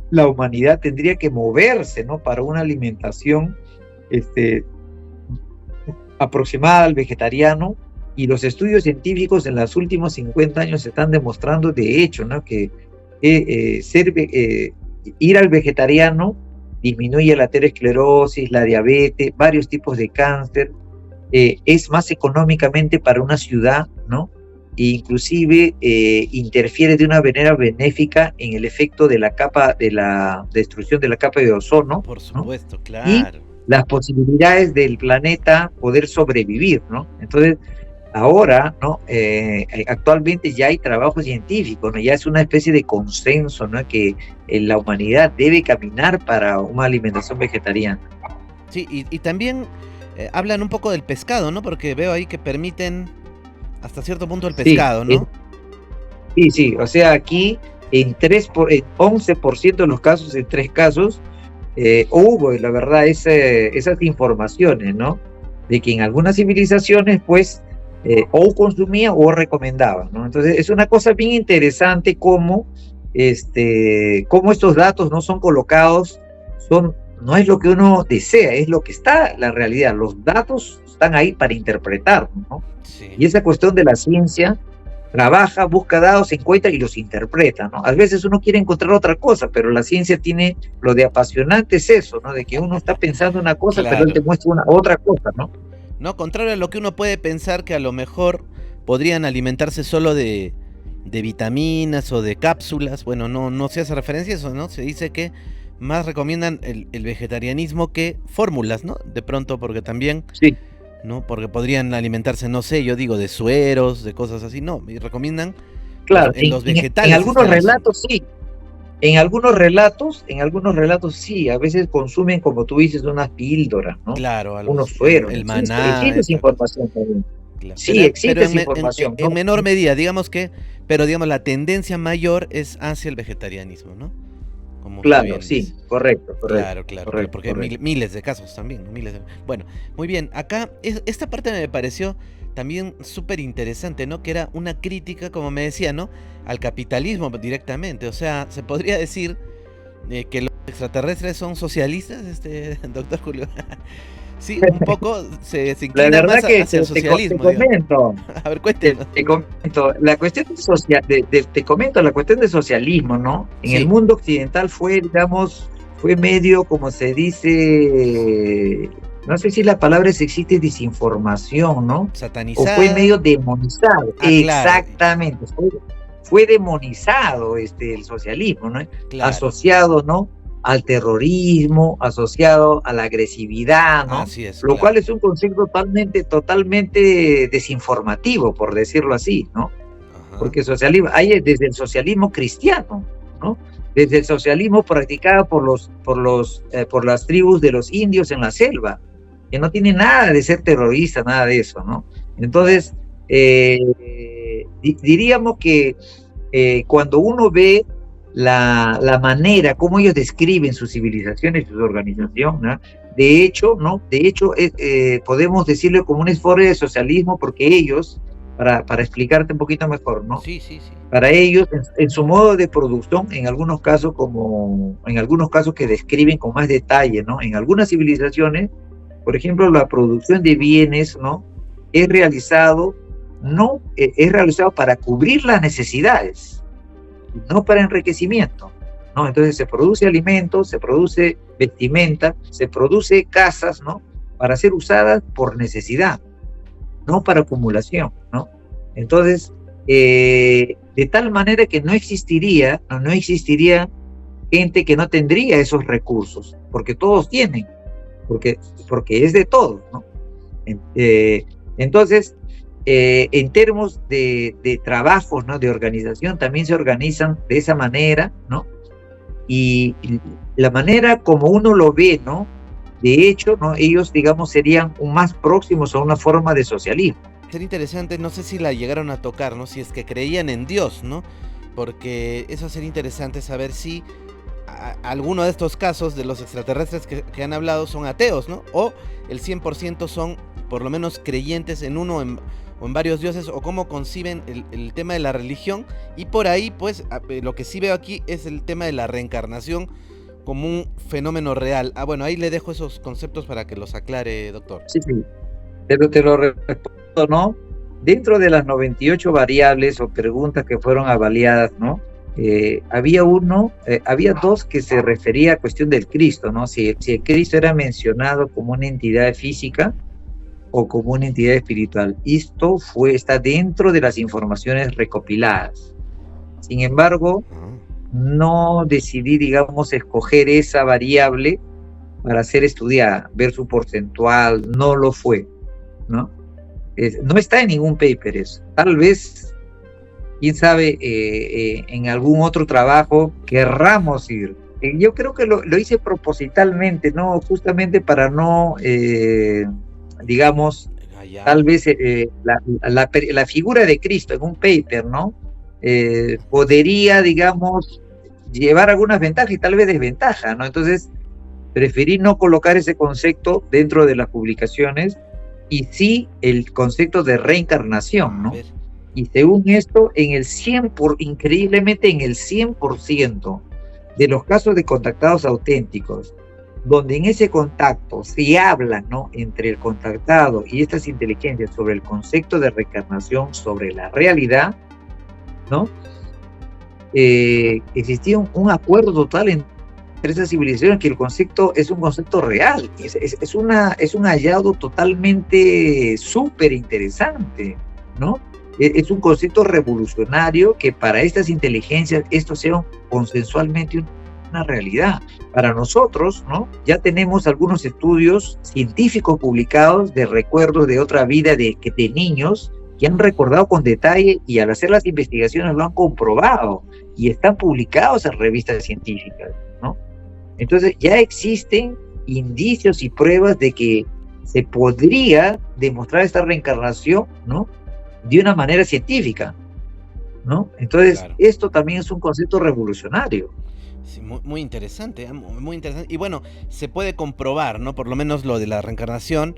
la humanidad tendría que moverse, ¿no?, para una alimentación aproximada al vegetariano, y los estudios científicos en los últimos 50 años están demostrando, de hecho, ¿no?, que ir al vegetariano disminuye la aterosclerosis, la diabetes, varios tipos de cáncer, es más económicamente para una ciudad, ¿no?, e inclusive interfiere de una manera benéfica en el efecto de la destrucción de la capa de ozono. Por supuesto, ¿no? Claro. Y las posibilidades del planeta poder sobrevivir, ¿no? Entonces, ahora, ¿no?, actualmente ya hay trabajo científico, ¿no? Ya es una especie de consenso, ¿no?, que la humanidad debe caminar para una alimentación vegetariana. Sí, y también hablan un poco del pescado, ¿no? Porque veo ahí que permiten hasta cierto punto el pescado, ¿no? Sí, o sea, aquí en 11% de los casos, en 3 casos, hubo, la verdad, esas informaciones, ¿no?, de que en algunas civilizaciones, pues, o consumía o recomendaba, ¿no? Entonces es una cosa bien interesante cómo estos datos no son colocados, no es lo que uno desea, es lo que está la realidad. Los datos están ahí para interpretar, ¿no? Sí. Y esa cuestión de la ciencia trabaja, busca datos, encuentra y los interpreta, ¿no? A veces uno quiere encontrar otra cosa, pero la ciencia tiene lo de apasionante, es eso, ¿no? De que uno está pensando una cosa, claro, pero él te muestra otra cosa, ¿no? No, contrario a lo que uno puede pensar, que a lo mejor podrían alimentarse solo de vitaminas o de cápsulas. Bueno, no se hace referencia a eso, ¿no? Se dice que más recomiendan el vegetarianismo que fórmulas, ¿no? De pronto, porque también, sí, ¿no? Porque podrían alimentarse, no sé, yo digo, de sueros, de cosas así, no, y recomiendan, claro, los vegetales. En algunos relatos sí. En algunos relatos sí, a veces consumen, como tú dices, unas píldoras, ¿no? Claro, unos sueros. El maná. Existe esa información también. Claro. Sí, existe esa información. En menor medida, digamos pero digamos la tendencia mayor es hacia el vegetarianismo, ¿no? Como claro, sí, correcto. Claro, porque hay miles de casos también, Bueno, muy bien, acá esta parte me pareció también súper interesante, ¿no? Que era una crítica, como me decía, ¿no?, al capitalismo directamente. O sea, se podría decir que los extraterrestres son socialistas, doctor Julio. Sí, un poco se inclina más hacia el socialismo. Te comento. A ver, cuéntenos. Te comento. La cuestión la cuestión de socialismo, ¿no? En el mundo occidental fue medio, como se dice, no sé si la palabra existe, desinformación, ¿no? Satanizado. O fue medio demonizado. Exactamente. Claro. Fue demonizado el socialismo, ¿no? Claro. Asociado, ¿no?, al terrorismo, asociado a la agresividad, ¿no? Así es, lo cual es un concepto totalmente desinformativo, por decirlo así, ¿no? Ajá. Porque socialismo hay desde el socialismo cristiano, ¿no? Desde el socialismo practicado por las tribus de los indios en la selva, que no tiene nada de ser terrorista, nada de eso, ¿no? Entonces, diríamos que cuando uno ve la manera como ellos describen sus civilizaciones y su organización, ¿no? De hecho, podemos decirlo como una forma de socialismo, porque ellos, para explicarte un poquito mejor, ¿no? Sí, sí, sí. Para ellos, en su modo de producción, en algunos casos que describen con más detalle, ¿no? En algunas civilizaciones, por ejemplo, la producción de bienes, ¿no? Es realizado para cubrir las necesidades, no para enriquecimiento, ¿no? Entonces se produce alimentos, se produce vestimenta, se produce casas, ¿no? Para ser usadas por necesidad, no para acumulación, ¿no? Entonces, de tal manera que no existiría gente que no tendría esos recursos, porque todos tienen, porque es de todos, ¿no? Entonces, en términos de trabajos, ¿no? De organización, también se organizan de esa manera, ¿no? Y la manera como uno lo ve, ¿no? De hecho, ¿no? Ellos, digamos, serían más próximos a una forma de socialismo. Sería interesante, no sé si la llegaron a tocar, ¿no? Si es que creían en Dios, ¿no? Porque eso sería interesante saber si alguno de estos casos de los extraterrestres que han hablado son ateos, ¿no? O el 100% son por lo menos creyentes en uno o en varios dioses, o cómo conciben el tema de la religión. Y por ahí, pues, lo que sí veo aquí es el tema de la reencarnación como un fenómeno real. Bueno, ahí le dejo esos conceptos para que los aclare, doctor. Sí, sí. Pero te lo respondo, ¿no? Dentro de las 98 variables o preguntas que fueron avaliadas, ¿no? Había dos que se refería a cuestión del Cristo, ¿no? Si el Cristo era mencionado como una entidad física o como una entidad espiritual. Esto está dentro de las informaciones recopiladas. Sin embargo, no decidí, digamos, escoger esa variable para ser estudiada, ver su porcentual, no lo fue, ¿no? No está en ningún paper eso. Tal vez, quién sabe, en algún otro trabajo querramos ir. Yo creo que lo hice propositalmente, ¿no? Justamente para no, digamos, tal vez la figura de Cristo en un paper, ¿no? Podría, digamos, llevar algunas ventajas y tal vez desventajas, ¿no? Entonces, preferí no colocar ese concepto dentro de las publicaciones, y sí el concepto de reencarnación, ¿no? Y según esto, increíblemente en el 100% de los casos de contactados auténticos, donde en ese contacto se habla, ¿no? Entre el contactado y estas inteligencias sobre el concepto de reencarnación, sobre la realidad, ¿no? Existía un acuerdo total entre esas civilizaciones que el concepto es un concepto real, es un hallazgo totalmente súper interesante, ¿no? Es un concepto revolucionario que para estas inteligencias esto sea consensualmente una realidad. Para nosotros, ¿no? Ya tenemos algunos estudios científicos publicados de recuerdos de otra vida de niños que han recordado con detalle, y al hacer las investigaciones lo han comprobado y están publicados en revistas científicas, ¿no? Entonces ya existen indicios y pruebas de que se podría demostrar esta reencarnación, ¿no? De una manera científica, ¿no? Entonces, claro, esto también es un concepto revolucionario. Sí, muy interesante, muy interesante. Y bueno, se puede comprobar, ¿no? Por lo menos lo de la reencarnación,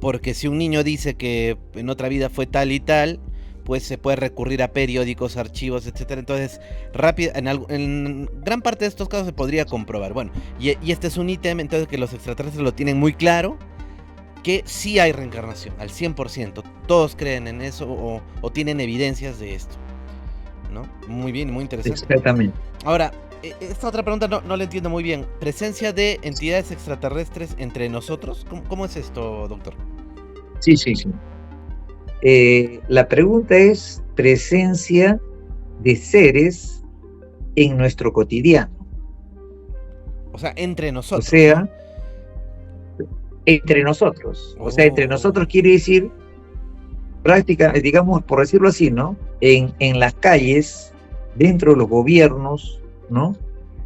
porque si un niño dice que en otra vida fue tal y tal, pues se puede recurrir a periódicos, archivos, etcétera. Entonces, rápido, en gran parte de estos casos se podría comprobar. Bueno, y este es un ítem, entonces, que los extraterrestres lo tienen muy claro, que sí hay reencarnación, al 100%. Todos creen en eso o tienen evidencias de esto, ¿no? Muy bien, muy interesante. Exactamente. Ahora, esta otra pregunta no la entiendo muy bien. ¿Presencia de entidades extraterrestres entre nosotros? ¿Cómo es esto, doctor? Sí. La pregunta es presencia de seres en nuestro cotidiano. O sea, entre nosotros. O sea, entre nosotros. O sea, entre nosotros quiere decir práctica, digamos, por decirlo así, ¿no? En las calles, dentro de los gobiernos, ¿no?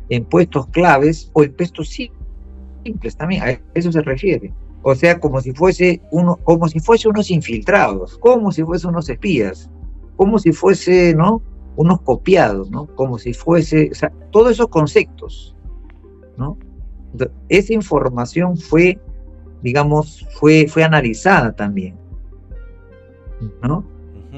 En puestos claves o en puestos simples también, a eso se refiere. O sea, como si fuese unos infiltrados, como si fuese unos espías, como si fuese, ¿no? unos copiados, ¿no? Como si fuese, o sea, todos esos conceptos, ¿no? Entonces, esa información fue, digamos, fue analizada también, ¿no?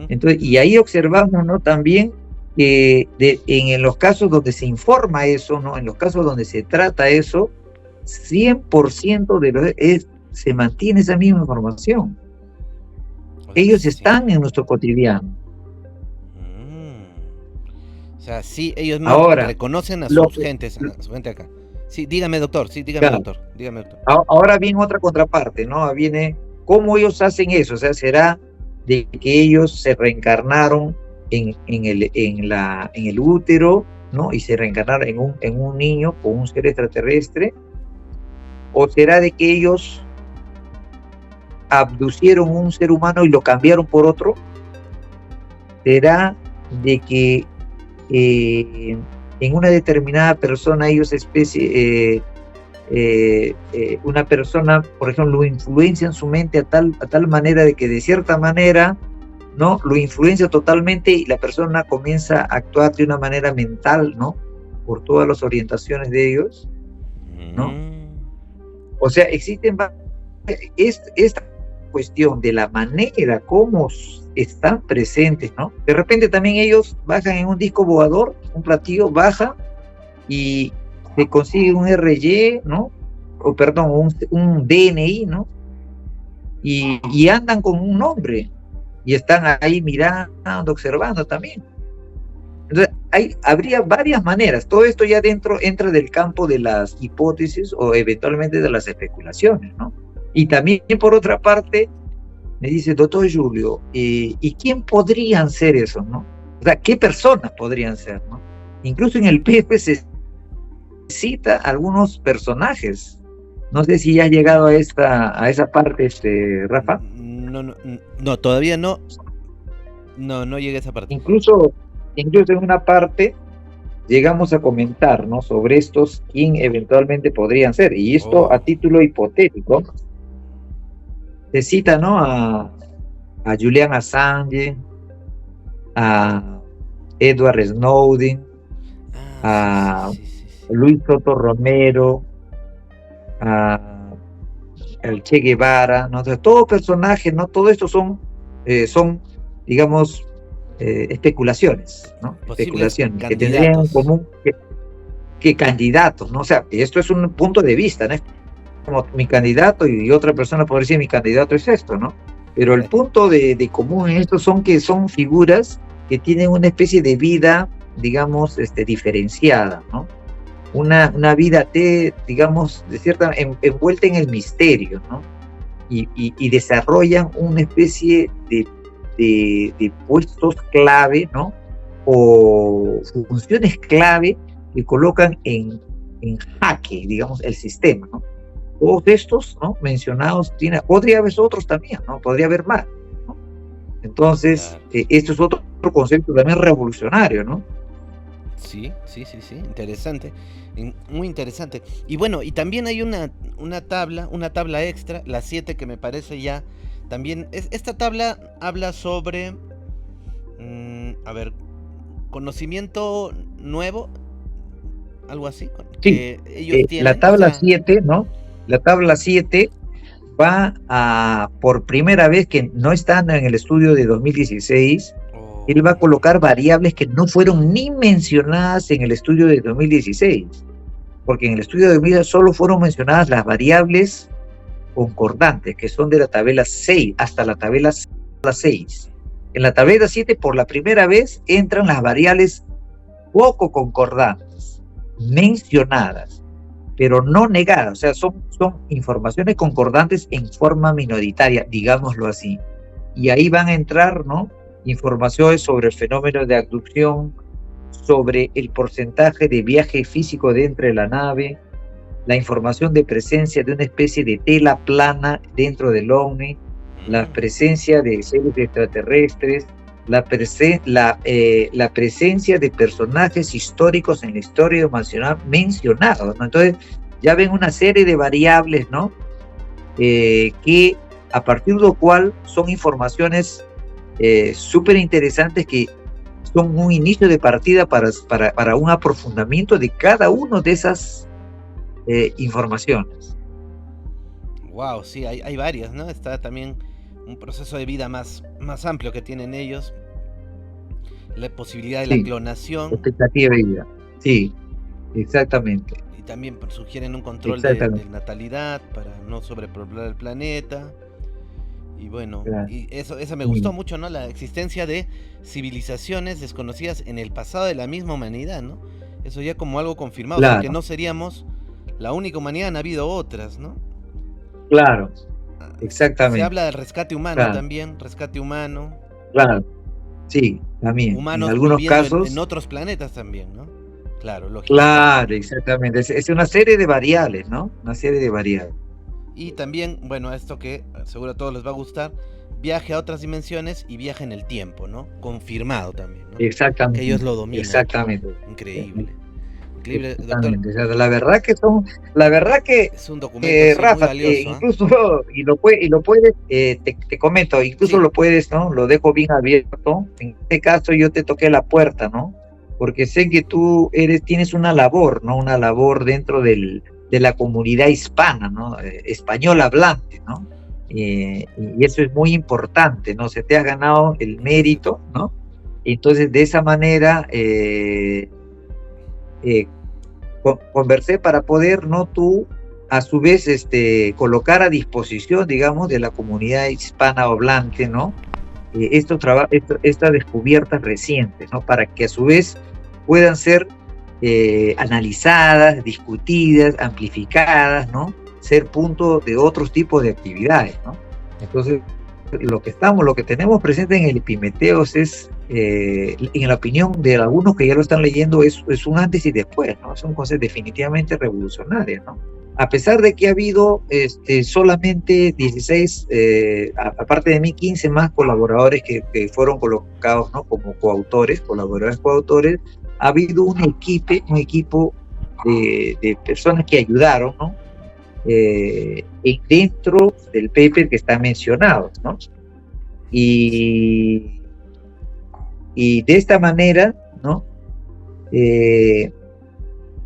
Entonces, y ahí observamos, ¿no? También que en los casos donde se informa eso, ¿no? En los casos donde se trata eso, 100% se mantiene esa misma información. Ellos están en nuestro cotidiano. O sea, sí, ellos no reconocen a sus gentes, a su gente acá. Sí, dígame, doctor, claro. Doctor, dígame, doctor. Ahora viene otra contraparte, ¿no? Viene cómo ellos hacen eso, o sea, será de que ellos se reencarnaron en el útero, ¿no? Y se reencarnaron en un niño con un ser extraterrestre, o será de que ellos abducieron un ser humano y lo cambiaron por otro, será de que en una determinada persona ellos una persona, por ejemplo, lo influencia en su mente a tal manera de que de cierta manera, ¿no? Lo influencia totalmente y la persona comienza a actuar de una manera mental, ¿no? Por todas las orientaciones de ellos, ¿no? O sea, existen esta cuestión de la manera como están presentes, ¿no? De repente también ellos bajan en un disco volador, un platillo baja y se consigue un RY, ¿no? O perdón, un DNI, ¿no? Y andan con un nombre y están ahí mirando, observando también. Entonces, habría varias maneras. Todo esto ya entra del campo de las hipótesis o eventualmente de las especulaciones, ¿no? Y también, por otra parte, me dice, doctor Julio, ¿y quién podrían ser esos, no? O sea, ¿qué personas podrían ser, no? Incluso en el PP se cita algunos personajes. No sé si ya has llegado a esa parte, Rafa. No, todavía no. No llegué a esa parte. Incluso en una parte llegamos a comentar, ¿no? Sobre estos, quién eventualmente podrían ser. Y esto a título hipotético. Se cita, ¿no? A Julian Assange, a Edward Snowden, a Luis Soto Romero, al Che Guevara, ¿no? Entonces, todo personaje, ¿no? Todo esto son digamos, especulaciones, ¿no? Especulaciones que tendrían en común que candidatos, ¿no? O sea, esto es un punto de vista, ¿no? Como mi candidato y otra persona podría decir mi candidato es esto, ¿no? Pero el punto de común en esto son que son figuras que tienen una especie de vida, digamos, diferenciada, ¿no? Una vida, digamos, de cierta envuelta en el misterio, ¿no? Y desarrollan una especie de puestos clave, ¿no? O funciones clave que colocan en jaque, digamos, el sistema, ¿no? Todos estos, ¿no? Mencionados, podría haber otros también, ¿no? Podría haber más, ¿no? Entonces, esto es otro concepto también revolucionario, ¿no? Sí, interesante, muy interesante. Y bueno, y también hay una tabla extra, la 7, que me parece ya, también, esta tabla habla sobre, conocimiento nuevo, algo así. Sí, ellos tienen, la tabla 7, ¿no? La tabla 7 va por primera vez, que no están en el estudio de 2016, él va a colocar variables que no fueron ni mencionadas en el estudio de 2016, porque en el estudio de 2016 solo fueron mencionadas las variables concordantes, que son de la tabla 6 hasta la tabla 6. En la tabla 7, por la primera vez, entran las variables poco concordantes, mencionadas, pero no negadas, o sea, son informaciones concordantes en forma minoritaria, digámoslo así. Y ahí van a entrar, ¿no? Informaciones sobre el fenómeno de abducción, sobre el porcentaje de viaje físico dentro de la nave, la información de presencia de una especie de tela plana dentro del OVNI, la presencia de seres extraterrestres, la presencia de personajes históricos en la historia nacional mencionados, ¿no? Entonces ya ven una serie de variables, ¿no? Que a partir de lo cual son informaciones súper interesantes que son un inicio de partida para un aprofundamiento de cada una de esas informaciones. Wow, sí, hay varias, ¿no? Está también un proceso de vida más amplio que tienen ellos, la posibilidad de la clonación. Expectativa de vida, sí, exactamente. Y también sugieren un control de natalidad para no sobrepoblar el planeta. Y bueno, claro. Y eso me gustó mucho, ¿no? La existencia de civilizaciones desconocidas en el pasado de la misma humanidad, ¿no? Eso ya como algo confirmado, claro. O sea, que no seríamos la única humanidad, han habido otras, ¿no? Claro, exactamente. Se habla del rescate humano, claro. También, rescate humano. Claro, sí, también. Humanos en algunos casos en otros planetas también, ¿no? Claro, lógico. Claro, exactamente. Es una serie de variables, ¿no? Una serie de variables. Y también, bueno, esto que seguro a todos les va a gustar, viaje a otras dimensiones y viaje en el tiempo, ¿no? Confirmado también, ¿no? Exactamente. Que ellos lo dominan. Exactamente. Increíble. Increíble, doctor. La verdad que es un documento Rafa, muy valioso, incluso y lo puedes, te comento, incluso lo puedes, ¿no? Lo dejo bien abierto. En este caso yo te toqué la puerta, ¿no? Porque sé que tú tienes una labor, ¿no? Una labor dentro de la comunidad hispana, ¿no? Español hablante, ¿no? Y eso es muy importante, ¿no? Se te ha ganado el mérito, ¿no? Entonces, de esa manera conversé para poder, ¿no? Tú, a su vez, colocar a disposición, digamos, de la comunidad hispana hablante, ¿no? Estas descubiertas recientes, ¿no? Para que a su vez puedan ser analizadas, discutidas, amplificadas, ¿no? Ser punto de otros tipos de actividades, ¿no? Entonces, lo que tenemos presente en el Epimetheos es, en la opinión de algunos que ya lo están leyendo, es un antes y después, ¿no? Son cosas definitivamente revolucionarias, ¿no? A pesar de que ha habido solamente 16, aparte de mí, 15 más colaboradores que fueron colocados, ¿no? Como colaboradores coautores, ha habido un equipo de personas que ayudaron, ¿no? Dentro del paper que está mencionado, ¿no? Y de esta manera, ¿no?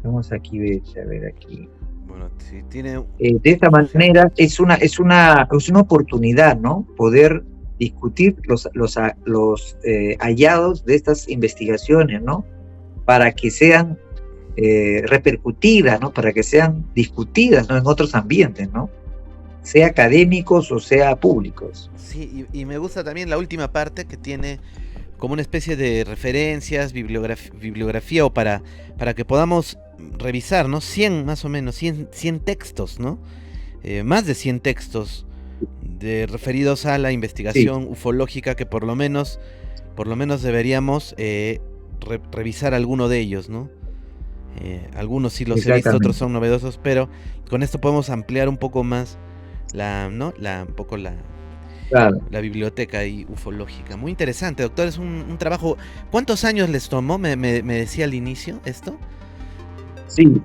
Vamos aquí, a ver aquí. Bueno, si tiene... de esta manera es una oportunidad, ¿no? Poder discutir los hallados de estas investigaciones, ¿no? Para que sean repercutidas, ¿no? Para que sean discutidas, ¿no? En otros ambientes, ¿no? Sea académicos o sea públicos. Sí, y me gusta también la última parte que tiene como una especie de referencias, bibliografía o para que podamos revisar, ¿no? 100 más o menos, 100 textos, ¿no? Más de 100 textos referidos a la investigación ufológica que por lo menos deberíamos revisar alguno de ellos, ¿no? Algunos sí los he visto, otros son novedosos, pero con esto podemos ampliar un poco más la biblioteca ufológica. Muy interesante, doctor, es un trabajo. ¿Cuántos años les tomó? Me decía al inicio esto. Sí,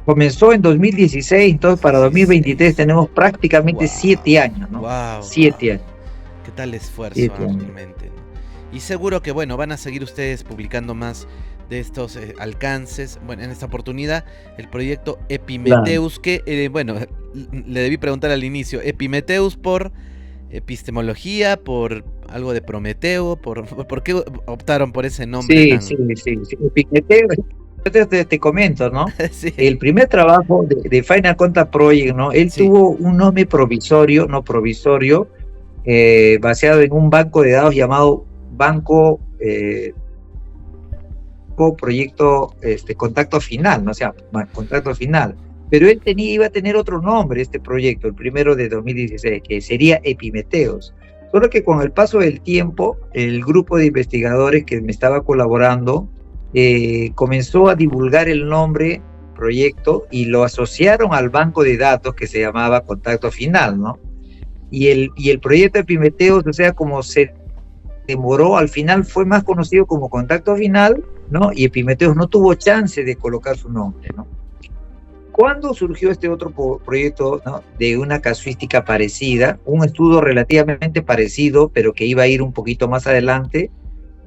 comenzó en 2016, entonces para 2023 tenemos prácticamente 7 años, ¿no? Wow, 7 años. ¿Qué tal esfuerzo realmente, ¿no? Y seguro que, bueno, van a seguir ustedes publicando más de estos alcances. Bueno, en esta oportunidad, el proyecto Epimetheus, que, bueno, le debí preguntar al inicio, Epimetheus por epistemología, por algo de Prometeo, ¿por qué optaron por ese nombre? Sí. Epimetheus, te comento, ¿no? Sí. El primer trabajo de Final Contact Project, ¿no? Él tuvo un nombre provisorio, basado en un banco de datos llamado Banco Proyecto Contacto Final, ¿no? O sea, Contacto Final. Pero él iba a tener otro nombre, este proyecto, el primero de 2016, que sería Epimetheus. Solo que con el paso del tiempo, el grupo de investigadores que me estaba colaborando comenzó a divulgar el nombre proyecto y lo asociaron al banco de datos que se llamaba Contacto Final, ¿no? Y el proyecto Epimetheus, o sea, como se demoró, al final fue más conocido como Contacto Final, ¿no? Y Epimetheus no tuvo chance de colocar su nombre, ¿no? ¿Cuándo surgió este otro proyecto, ¿no? De una casuística parecida, un estudio relativamente parecido, pero que iba a ir un poquito más adelante?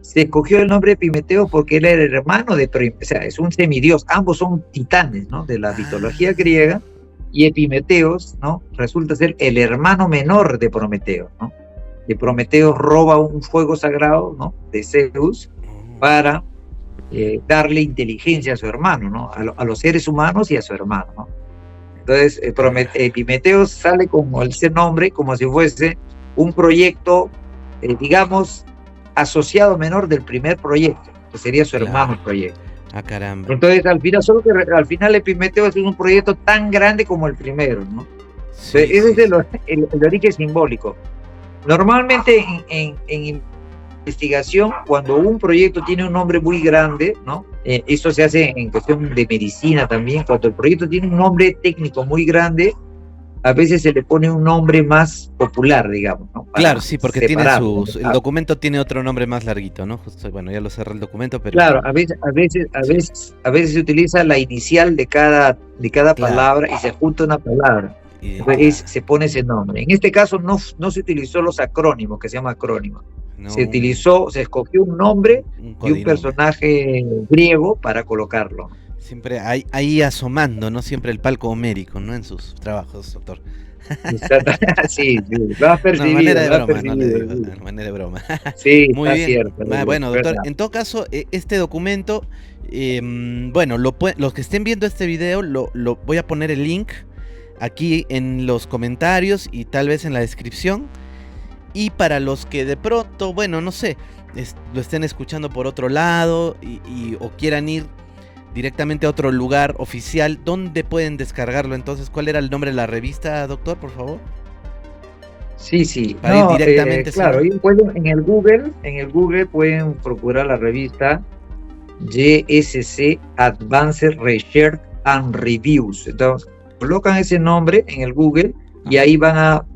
se escogió el nombre Epimeteo porque él era el hermano de Prometeo, o sea, es un semidios, ambos son titanes, ¿no? De la mitología griega, y Epimeteos, ¿no? Resulta ser el hermano menor de Prometeo, ¿no? Que Prometeo roba un fuego sagrado, ¿no? De Zeus para darle inteligencia a su hermano, ¿no? A los seres humanos y a su hermano, ¿no? Entonces, Epimeteo sale con ese nombre como si fuese un proyecto, digamos, asociado menor del primer proyecto, que sería su hermano proyecto. Ah, caramba. Entonces, al final Epimeteo es un proyecto tan grande como el primero, ¿no? Sí, Ese es el origen simbólico. Normalmente en investigación, cuando un proyecto tiene un nombre muy grande, ¿no? Esto se hace en cuestión de medicina también. Cuando el proyecto tiene un nombre técnico muy grande, a veces se le pone un nombre más popular, digamos, ¿no? Claro, sí, porque tiene el documento tiene otro nombre más larguito, ¿no? Justo, bueno, ya lo cerré el documento, pero... Claro, a veces se utiliza la inicial de cada palabra y se junta una palabra. Entonces se pone ese nombre. En este caso no se utilizó los acrónimos, que se llama acrónimo. No. Se escogió un nombre y un personaje griego para colocarlo. Siempre ahí asomando, ¿no? Siempre el palco homérico, ¿no? En sus trabajos, doctor. Sí, lo has percibido. Manera de broma. Sí, muy bien. Cierto. Bueno, doctor, en todo caso, este documento, bueno, los que estén viendo este video, lo voy a poner el link aquí en los comentarios y tal vez en la descripción. Y para los que de pronto, bueno, no sé, lo estén escuchando por otro lado o quieran ir directamente a otro lugar oficial, ¿dónde pueden descargarlo? Entonces, ¿cuál era el nombre de la revista, doctor, por favor? Sí. Para ir directamente. Claro, en el Google pueden procurar la revista JSC Advanced Research and Reviews. Entonces, colocan ese nombre en el Google y ahí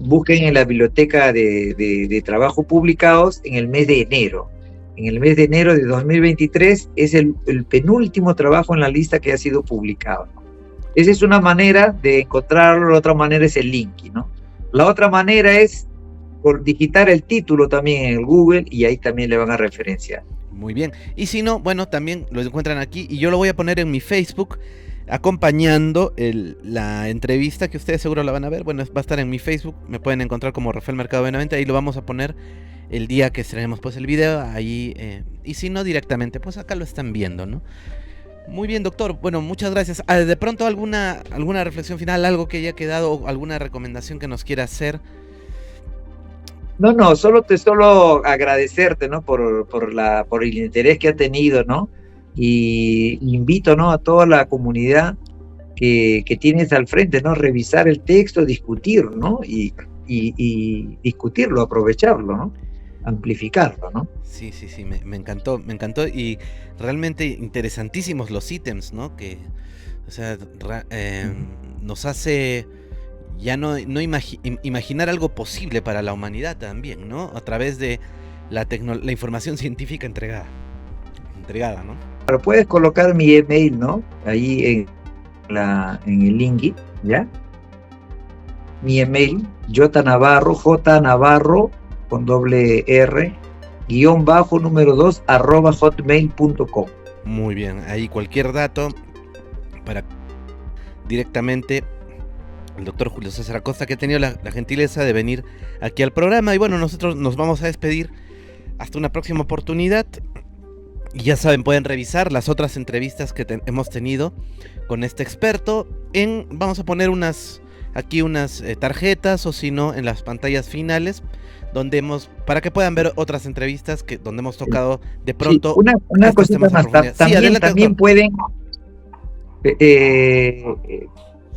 busquen en la biblioteca de trabajo publicados en el mes de enero. En el mes de enero de 2023 es el penúltimo trabajo en la lista que ha sido publicado, ¿no? Esa es una manera de encontrarlo, la otra manera es el link, ¿no? La otra manera es digitar el título también en el Google y ahí también le van a referenciar. Muy bien. Y si no, bueno, también lo encuentran aquí y yo lo voy a poner en mi Facebook acompañando la entrevista que ustedes seguro la van a ver. Bueno, va a estar en mi Facebook, me pueden encontrar como Rafael Mercado Benavente, ahí lo vamos a poner el día que estrenemos pues el video, ahí, y si no directamente, pues acá lo están viendo, ¿no? Muy bien, doctor, bueno, muchas gracias. De pronto alguna reflexión final, algo que haya quedado, alguna recomendación que nos quiera hacer. No, solo agradecerte, ¿no? por el interés que ha tenido, ¿no? Y invito, ¿no? A toda la comunidad que tienes al frente, ¿no? Revisar el texto, discutir, ¿no? Y discutirlo, aprovecharlo, ¿no? Amplificarlo, ¿no? Sí, me encantó y realmente interesantísimos los ítems, ¿no? Que, o sea, nos hace ya no imaginar algo posible para la humanidad también, ¿no? A través de la información científica entregada, ¿no? Pero puedes colocar mi email, ¿no? Ahí en el link, ¿ya? Mi email, jnavarro con doble R, _ número 2 @hotmail.com. Muy bien, ahí cualquier dato para directamente el doctor Julio César Acosta, que ha tenido la gentileza de venir aquí al programa. Y bueno, nosotros nos vamos a despedir hasta una próxima oportunidad. Y ya saben, pueden revisar las otras entrevistas que hemos tenido con este experto. Vamos a poner unas tarjetas, o si no, en las pantallas finales, para que puedan ver otras entrevistas donde hemos tocado de pronto. Sí, una cosita más. También pueden.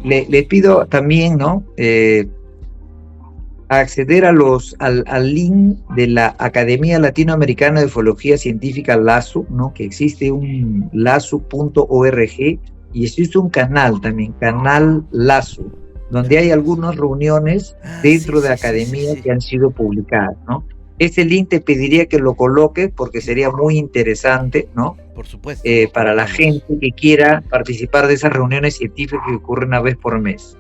Les pido también, ¿no? Acceder al link de la Academia Latinoamericana de Ufología Científica, LASU, ¿no? Que existe un lasu.org y existe un canal también, canal LASU, donde hay algunas reuniones dentro de la academia que han sido publicadas, ¿no? Ese link te pediría que lo coloques porque sería muy interesante, ¿no? Por supuesto. Para la gente que quiera participar de esas reuniones científicas que ocurren una vez por mes.